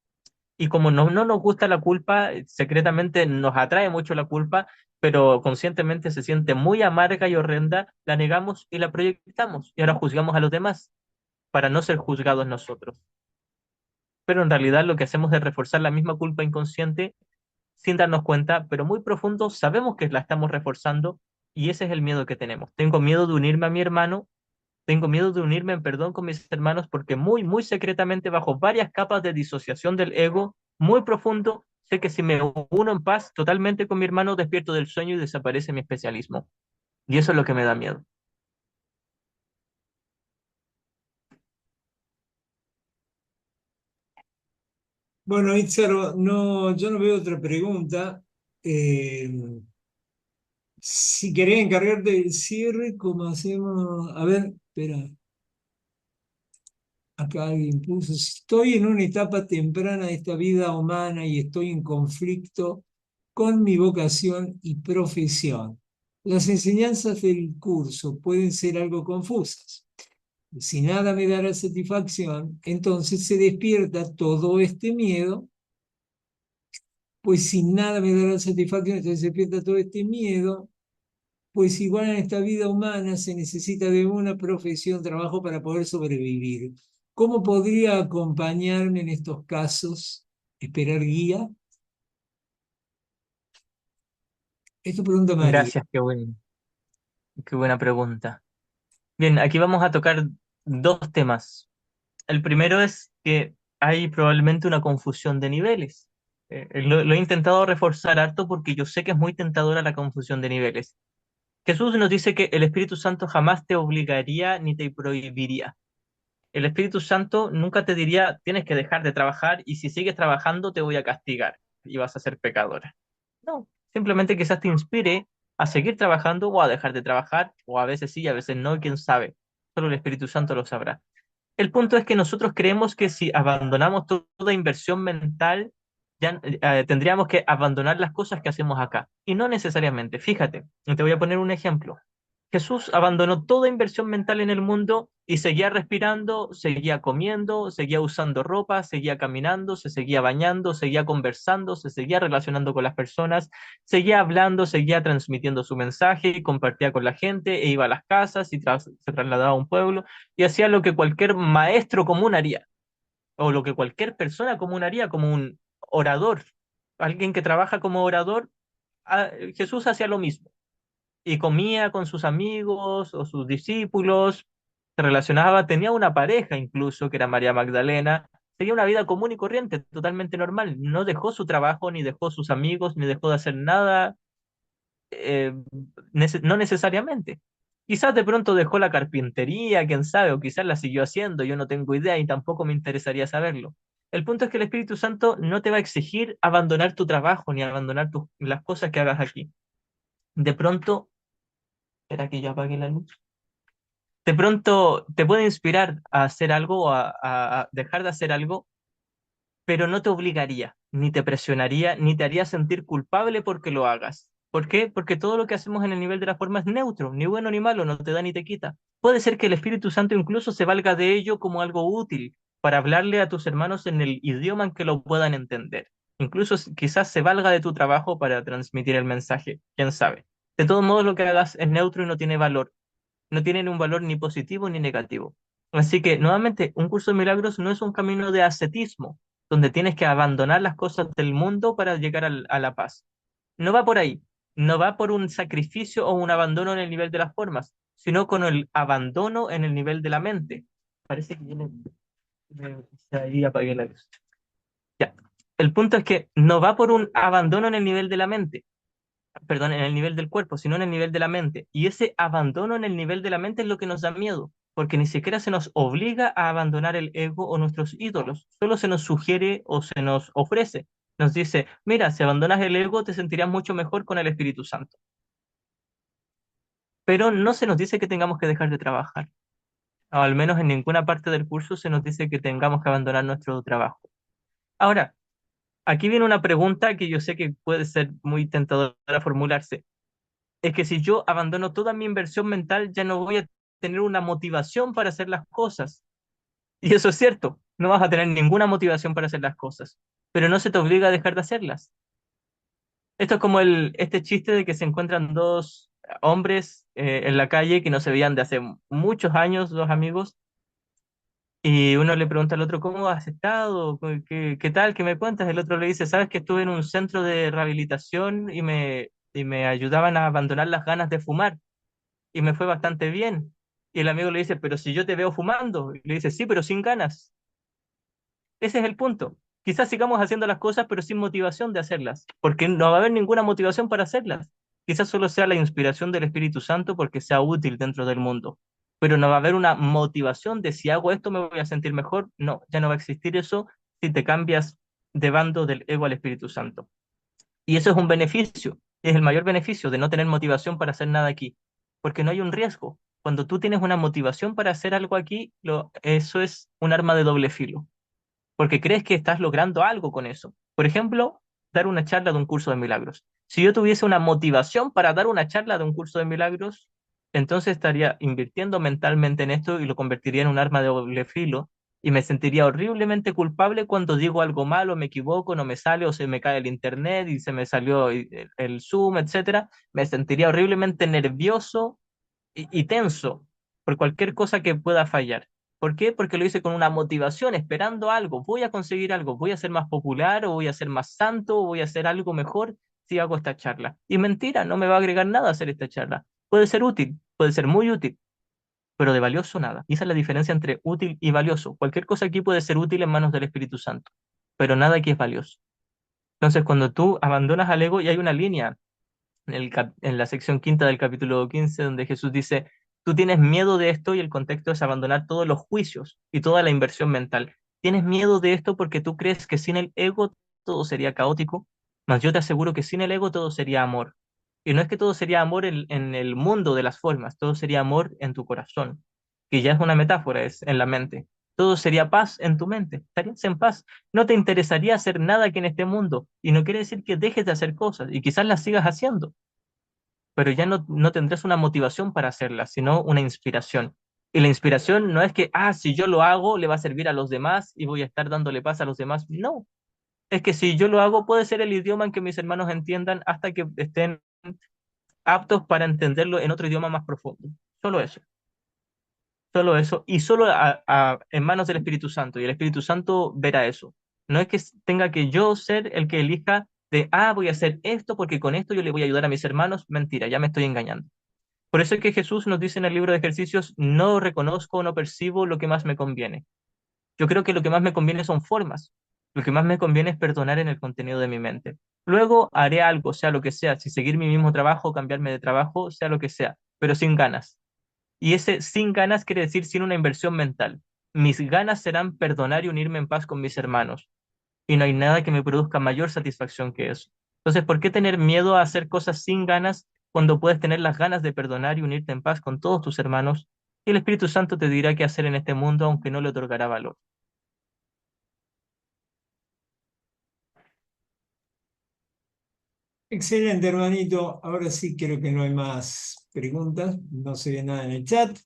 Y como no nos gusta la culpa, secretamente nos atrae mucho la culpa, pero conscientemente se siente muy amarga y horrenda, la negamos y la proyectamos. Y ahora juzgamos a los demás para no ser juzgados nosotros. Pero en realidad lo que hacemos es reforzar la misma culpa inconsciente sin darnos cuenta, pero muy profundo, sabemos que la estamos reforzando y ese es el miedo que tenemos. Tengo miedo de unirme a mi hermano. Tengo miedo de unirme en perdón con mis hermanos porque muy secretamente, bajo varias capas de disociación del ego, muy profundo, sé que si me uno en paz totalmente con mi hermano, despierto del sueño y desaparece mi especialismo. Y eso es lo que me da miedo.
Bueno, Itzaro, no, yo no veo otra pregunta. Eh, si querés encargarte del cierre, ¿cómo hacemos? A ver, espera, acá alguien puso, si estoy en una etapa temprana de esta vida humana y estoy en conflicto con mi vocación y profesión. Las enseñanzas del curso pueden ser algo confusas. Si nada me dará satisfacción, entonces se despierta todo este miedo, pues si nada me dará satisfacción, entonces se despierta todo este miedo, pues igual en esta vida humana se necesita de una profesión, trabajo para poder sobrevivir. ¿Cómo podría acompañarme en estos casos? ¿Esperar guía? Esto pregunta María.
Gracias, qué buena pregunta. Bien, aquí vamos a tocar dos temas. El primero es que hay probablemente una confusión de niveles. Lo he intentado reforzar harto porque yo sé que es muy tentadora la confusión de niveles. Jesús nos dice que el Espíritu Santo jamás te obligaría ni te prohibiría. El Espíritu Santo nunca te diría, tienes que dejar de trabajar y si sigues trabajando te voy a castigar y vas a ser pecadora. No, simplemente quizás te inspire a seguir trabajando o a dejar de trabajar, o a veces sí, a veces no, quién sabe. Solo el Espíritu Santo lo sabrá. El punto es que nosotros creemos que si abandonamos toda inversión mental, ya tendríamos que abandonar las cosas que hacemos acá. Y no necesariamente. Fíjate, te voy a poner un ejemplo. Jesús abandonó toda inversión mental en el mundo y seguía respirando, seguía comiendo, seguía usando ropa, seguía caminando, se seguía bañando, seguía conversando, se seguía relacionando con las personas, seguía hablando, seguía transmitiendo su mensaje y compartía con la gente e iba a las casas y se trasladaba a un pueblo y hacía lo que cualquier maestro común haría o lo que cualquier persona común haría como un orador. Alguien que trabaja como orador, Jesús hacía lo mismo y comía con sus amigos o sus discípulos, se relacionaba, tenía una pareja incluso, que era María Magdalena, seguía una vida común y corriente, totalmente normal, no dejó su trabajo, ni dejó sus amigos, ni dejó de hacer nada, eh, no necesariamente. Quizás de pronto dejó la carpintería, quién sabe, o quizás la siguió haciendo, yo no tengo idea y tampoco me interesaría saberlo. El punto es que el Espíritu Santo no te va a exigir abandonar tu trabajo ni abandonar las cosas que hagas aquí. De pronto, ¿será que yo apagué la luz? De pronto te puede inspirar a hacer algo o a dejar de hacer algo, pero no te obligaría, ni te presionaría, ni te haría sentir culpable porque lo hagas. ¿Por qué? Porque todo lo que hacemos en el nivel de la forma es neutro, ni bueno ni malo, no te da ni te quita. Puede ser que el Espíritu Santo incluso se valga de ello como algo útil para hablarle a tus hermanos en el idioma en que lo puedan entender. Incluso quizás se valga de tu trabajo para transmitir el mensaje, quién sabe. De todos modos, lo que hagas es neutro y no tiene valor, no tienen un valor ni positivo ni negativo. Así que, nuevamente, un curso de milagros no es un camino de ascetismo, donde tienes que abandonar las cosas del mundo para llegar a la paz. No va por ahí, no va por un sacrificio o un abandono en el nivel de las formas, sino con el abandono en el nivel de la mente. Parece que ahí apagué la luz. Ya. El punto es que no va por un abandono en el nivel de la mente, perdón, en el nivel del cuerpo, sino en el nivel de la mente. Y ese abandono en el nivel de la mente es lo que nos da miedo, porque ni siquiera se nos obliga a abandonar el ego o nuestros ídolos, solo se nos sugiere o se nos ofrece. Nos dice, mira, si abandonas el ego te sentirás mucho mejor con el Espíritu Santo. Pero no se nos dice que tengamos que dejar de trabajar, o al menos en ninguna parte del curso se nos dice que tengamos que abandonar nuestro trabajo. Ahora, aquí viene una pregunta que yo sé que puede ser muy tentadora formularse. Es que si yo abandono toda mi inversión mental, ya no voy a tener una motivación para hacer las cosas. Y eso es cierto, no vas a tener ninguna motivación para hacer las cosas, pero no se te obliga a dejar de hacerlas. Esto es como este chiste de que se encuentran dos hombres en la calle que no se veían de hace muchos años, dos amigos, y uno le pregunta al otro, ¿cómo has estado? ¿Qué tal? ¿Qué me cuentas? El otro le dice, sabes que estuve en un centro de rehabilitación y me ayudaban a abandonar las ganas de fumar y me fue bastante bien. Y el amigo le dice, pero si yo te veo fumando, y le dice, sí, pero sin ganas. Ese es el punto. Quizás sigamos haciendo las cosas, pero sin motivación de hacerlas, porque no va a haber ninguna motivación para hacerlas. Quizás solo sea la inspiración del Espíritu Santo porque sea útil dentro del mundo, pero no va a haber una motivación de si hago esto me voy a sentir mejor. No, ya no va a existir eso si te cambias de bando del ego al Espíritu Santo. Y eso es un beneficio, y es el mayor beneficio de no tener motivación para hacer nada aquí, porque no hay un riesgo. Cuando tú tienes una motivación para hacer algo aquí, eso es un arma de doble filo, porque crees que estás logrando algo con eso. Por ejemplo, dar una charla de un curso de milagros. Si yo tuviese una motivación para dar una charla de un curso de milagros, entonces estaría invirtiendo mentalmente en esto y lo convertiría en un arma de doble filo y me sentiría horriblemente culpable cuando digo algo malo, me equivoco, no me sale o se me cae el internet y se me salió el Zoom, etcétera. Me sentiría horriblemente nervioso y tenso por cualquier cosa que pueda fallar. ¿Por qué? Porque lo hice con una motivación, esperando algo. Voy a conseguir algo, voy a ser más popular o voy a ser más santo o voy a hacer algo mejor si hago esta charla. Y mentira, no me va a agregar nada hacer esta charla. Puede ser útil, puede ser muy útil, pero de valioso nada. Y esa es la diferencia entre útil y valioso. Cualquier cosa aquí puede ser útil en manos del Espíritu Santo, pero nada aquí es valioso. Entonces, cuando tú abandonas al ego, y hay una línea en la sección quinta del capítulo 15, donde Jesús dice, tú tienes miedo de esto y el contexto es abandonar todos los juicios y toda la inversión mental. Tienes miedo de esto porque tú crees que sin el ego todo sería caótico, mas yo te aseguro que sin el ego todo sería amor. Y no es que todo sería amor en el mundo de las formas, todo sería amor en tu corazón, que ya es una metáfora, es en la mente. Todo sería paz en tu mente, estarías en paz. No te interesaría hacer nada aquí en este mundo, y no quiere decir que dejes de hacer cosas, y quizás las sigas haciendo, pero ya no tendrás una motivación para hacerlas, sino una inspiración. Y la inspiración no es que, si yo lo hago, le va a servir a los demás y voy a estar dándole paz a los demás. No, es que si yo lo hago, puede ser el idioma en que mis hermanos entiendan hasta que estén aptos para entenderlo en otro idioma más profundo. Solo eso, solo eso. Y solo en manos del Espíritu Santo. Y el Espíritu Santo verá eso. No es que tenga que yo ser el que elija de, voy a hacer esto porque con esto yo le voy a ayudar a mis hermanos. Mentira, ya me estoy engañando. Por eso es que Jesús nos dice en el libro de ejercicios, no reconozco o no percibo lo que más me conviene. Yo creo que lo que más me conviene son formas. Lo que más me conviene es perdonar en el contenido de mi mente. Luego haré algo, sea lo que sea, si seguir mi mismo trabajo, cambiarme de trabajo, sea lo que sea, pero sin ganas. Y ese sin ganas quiere decir sin una inversión mental. Mis ganas serán perdonar y unirme en paz con mis hermanos. Y no hay nada que me produzca mayor satisfacción que eso. Entonces, ¿por qué tener miedo a hacer cosas sin ganas cuando puedes tener las ganas de perdonar y unirte en paz con todos tus hermanos? Y el Espíritu Santo te dirá qué hacer en este mundo, aunque no le otorgará valor.
Excelente, hermanito. Ahora sí creo que no hay más preguntas. No se ve nada en el chat.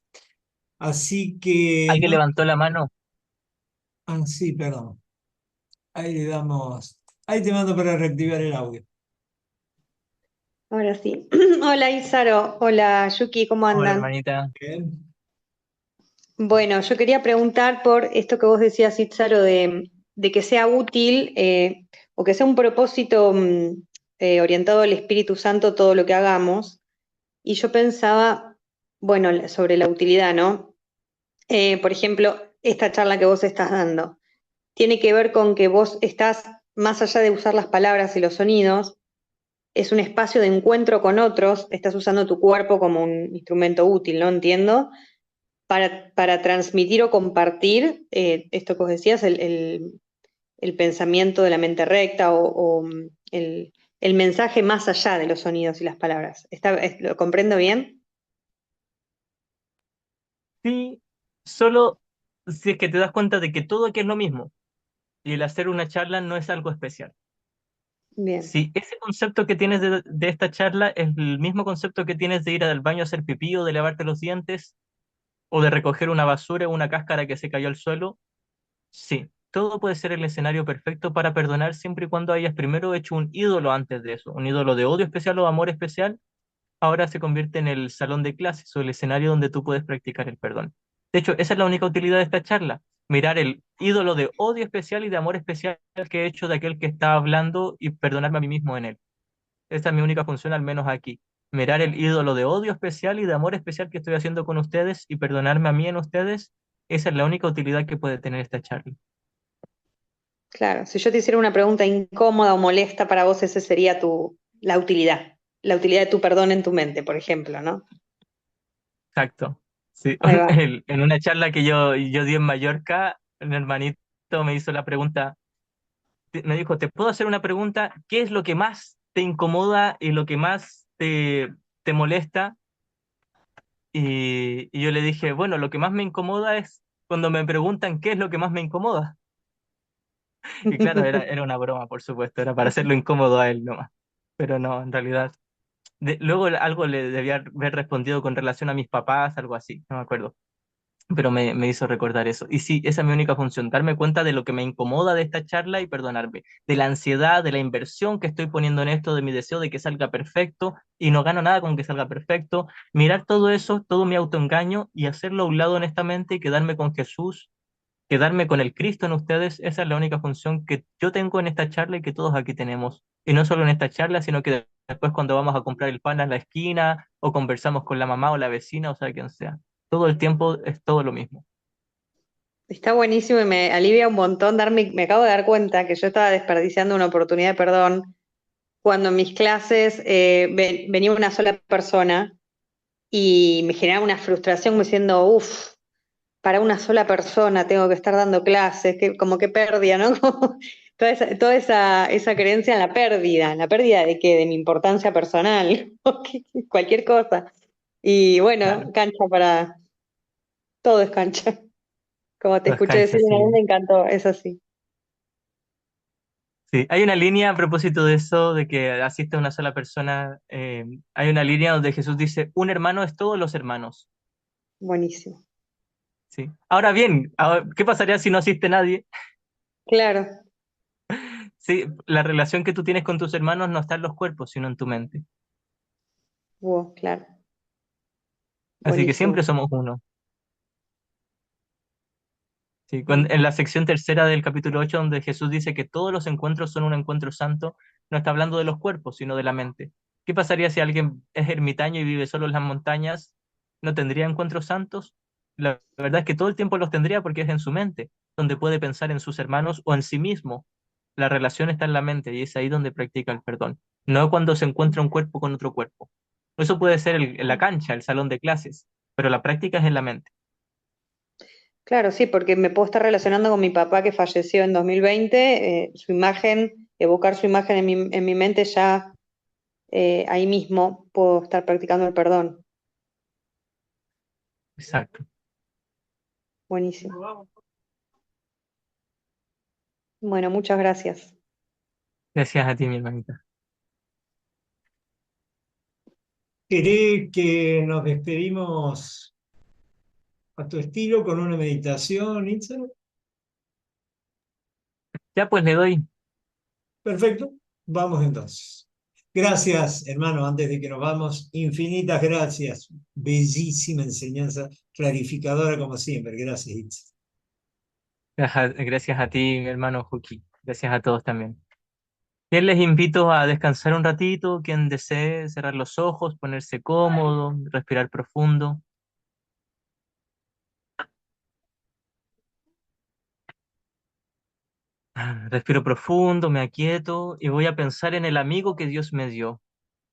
Así que,
¿Alguien
no.
levantó la mano?
Sí, perdón. Ahí le damos. Ahí te mando para reactivar el audio.
Ahora sí. Hola Isaro, hola Yuki, ¿cómo
Hola,
andan?
hermanita.
Bien.
Bueno, yo quería preguntar por esto que vos decías, Isaro, de que sea útil o que sea un propósito orientado al Espíritu Santo todo lo que hagamos. Y yo pensaba, bueno, sobre la utilidad, ¿no? Por ejemplo, esta charla que vos estás dando tiene que ver con que vos estás, más allá de usar las palabras y los sonidos, es un espacio de encuentro con otros, estás usando tu cuerpo como un instrumento útil, ¿no? Entiendo, para transmitir o compartir esto que vos decías, el pensamiento de la mente recta o el mensaje más allá de los sonidos y las palabras. ¿Lo comprendo bien?
Sí, solo si es que te das cuenta de que todo aquí es lo mismo y el hacer una charla no es algo especial.
Bien,
Si ese concepto que tienes de esta charla es el mismo concepto que tienes de ir al baño a hacer pipí o de lavarte los dientes, o de recoger una basura o una cáscara que se cayó al suelo, sí, todo puede ser el escenario perfecto para perdonar siempre y cuando hayas primero hecho un ídolo antes de eso, un ídolo de odio especial o de amor especial, ahora se convierte en el salón de clases o el escenario donde tú puedes practicar el perdón. De hecho, esa es la única utilidad de esta charla, mirar el ídolo de odio especial y de amor especial que he hecho de aquel que está hablando y perdonarme a mí mismo en él. Esta es mi única función, al menos aquí. Mirar el ídolo de odio especial y de amor especial que estoy haciendo con ustedes y perdonarme a mí en ustedes. Esa es la única utilidad que puede tener esta charla.
claro. Si yo te hiciera una pregunta incómoda o molesta para vos, esa sería la utilidad de tu perdón en tu mente, por ejemplo, ¿no?
Exacto. Sí.
Ahí va.
En una charla que yo di en Mallorca, un hermanito me hizo la pregunta, me dijo, ¿te puedo hacer una pregunta? ¿Qué es lo que más te incomoda y lo que más te molesta. Y yo le dije, bueno, lo que más me incomoda es cuando me preguntan qué es lo que más me incomoda. Y claro, era una broma, por supuesto, era para hacerlo incómodo a él nomás. Pero no, en realidad. Luego algo le debía haber respondido con relación a mis papás, algo así, no me acuerdo. Pero me hizo recordar eso. Y sí, esa es mi única función, darme cuenta de lo que me incomoda de esta charla y perdonarme, de la ansiedad, de la inversión que estoy poniendo en esto, de mi deseo de que salga perfecto y no gano nada con que salga perfecto, mirar todo eso, todo mi autoengaño y hacerlo a un lado honestamente y quedarme con Jesús, quedarme con el Cristo en ustedes, esa es la única función que yo tengo en esta charla y que todos aquí tenemos. Y no solo en esta charla, sino que después cuando vamos a comprar el pan en la esquina o conversamos con la mamá o la vecina, o sea, quien sea. Todo el tiempo es todo lo mismo.
Está buenísimo y me alivia un montón me acabo de dar cuenta que yo estaba desperdiciando una oportunidad de perdón cuando en mis clases venía una sola persona y me generaba una frustración como diciendo, uff, para una sola persona tengo que estar dando clases, que, como que pérdida, ¿no? Como esa creencia en la pérdida de qué, de mi importancia personal, o cualquier cosa. Y bueno,
Claro,
cancha para, todo es cancha. Como te
las
escuché decir
canchas,
una vez,
sí.
me encantó, es así.
Sí, hay una línea a propósito de eso, de que asiste una sola persona. Hay una línea donde Jesús dice, un hermano es todos los hermanos.
Buenísimo.
Sí. Ahora bien, ¿qué pasaría si no asiste nadie?
Claro,
Sí, la relación que tú tienes con tus hermanos no está en los cuerpos, sino en tu mente.
wow, claro,
Así que
buenísimo.
siempre somos uno. Sí,
Sí.
en la sección tercera del capítulo 8, donde Jesús dice que todos los encuentros son un encuentro santo, no está hablando de los cuerpos, sino de la mente. ¿Qué pasaría si alguien es ermitaño y vive solo en las montañas? ¿No tendría encuentros santos? La verdad es que todo el tiempo los tendría porque es en su mente, donde puede pensar en sus hermanos o en sí mismo. La relación está en la mente y es ahí donde practica el perdón, no cuando se encuentra un cuerpo con otro cuerpo. Eso puede ser en la cancha, el salón de clases, pero la práctica es en la mente.
Claro, sí, porque me puedo estar relacionando con mi papá que falleció en 2020, su imagen, evocar su imagen en mi mente ya ahí mismo puedo estar practicando el perdón.
Exacto.
Buenísimo. Bueno, muchas gracias.
Gracias a ti, mi hermanita.
¿Querés que nos despedimos a tu estilo con una meditación, Itzel?
Ya pues le doy.
Perfecto, vamos entonces. Gracias, hermano, antes de que nos vamos, infinitas gracias. Bellísima enseñanza, clarificadora como siempre. Gracias, Itzel.
Gracias a ti, mi hermano Juki. Gracias a todos también. Bien, les invito a descansar un ratito, quien desee cerrar los ojos, ponerse cómodo, respirar profundo. Respiro profundo, me aquieto y voy a pensar en el amigo que Dios me dio.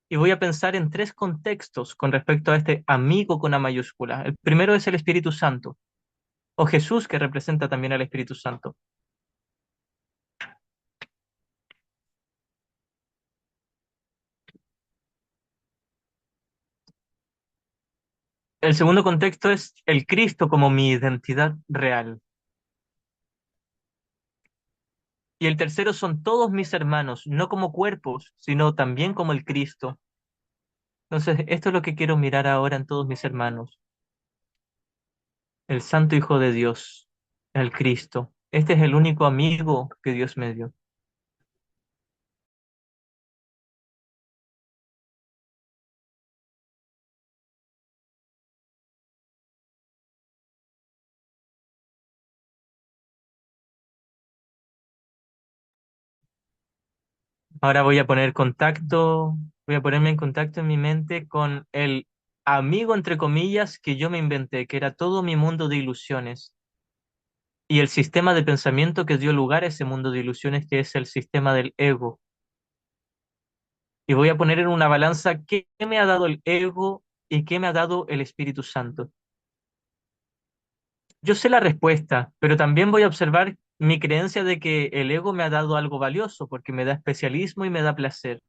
Y voy a pensar en tres contextos con respecto a este amigo con A mayúscula. El primero es el Espíritu Santo, o Jesús que representa también al Espíritu Santo. El segundo contexto es el Cristo como mi identidad real. Y el tercero son todos mis hermanos, no como cuerpos, sino también como el Cristo. Entonces, esto es lo que quiero mirar ahora en todos mis hermanos. El Santo Hijo de Dios, el Cristo. Este es el único amigo que Dios me dio. Ahora voy a ponerme en contacto en mi mente con el amigo, entre comillas, que yo me inventé, que era todo mi mundo de ilusiones. Y el sistema de pensamiento que dio lugar a ese mundo de ilusiones, que es el sistema del ego. Y voy a poner en una balanza qué me ha dado el ego y qué me ha dado el Espíritu Santo. Yo sé la respuesta, pero también voy a observar mi creencia de que el ego me ha dado algo valioso porque me da especialismo y me da placer.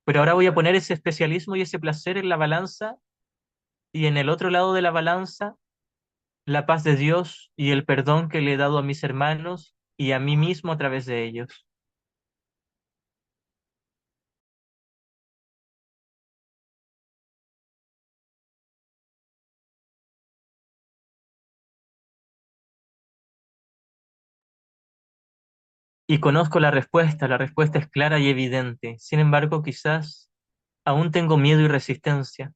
Pero ahora voy a poner ese especialismo y ese placer en la balanza y en el otro lado de la balanza la paz de Dios y el perdón que le he dado a mis hermanos y a mí mismo a través de ellos. Y conozco la respuesta es clara y evidente. Sin embargo, quizás aún tengo miedo y resistencia.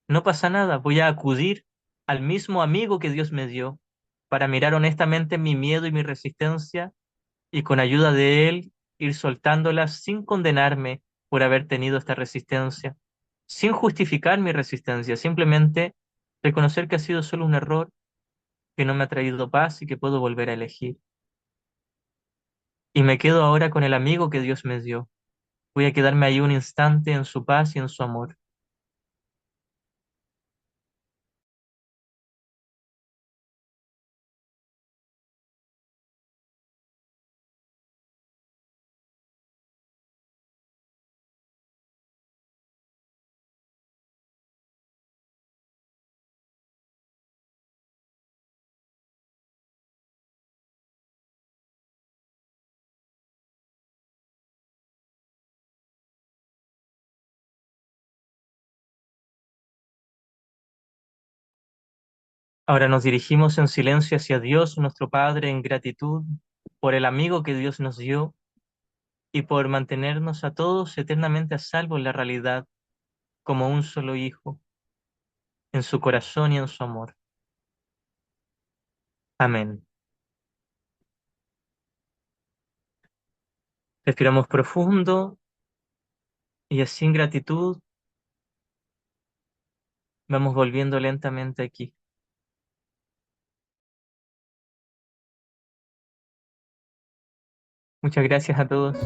No pasa nada, voy a acudir al mismo amigo que Dios me dio para mirar honestamente mi miedo y mi resistencia y con ayuda de Él ir soltándolas sin condenarme por haber tenido esta resistencia, sin justificar mi resistencia, simplemente reconocer que ha sido solo un error, que no me ha traído paz y que puedo volver a elegir. Y me quedo ahora con el amigo que Dios me dio. Voy a quedarme ahí un instante en su paz y en su amor. Ahora nos dirigimos en silencio hacia Dios, nuestro Padre, en gratitud por el amigo que Dios nos dio y por mantenernos a todos eternamente a salvo en la realidad, como un solo Hijo, en su corazón y en su amor. Amén. Respiramos profundo y así en gratitud vamos volviendo lentamente aquí. Muchas gracias a todos.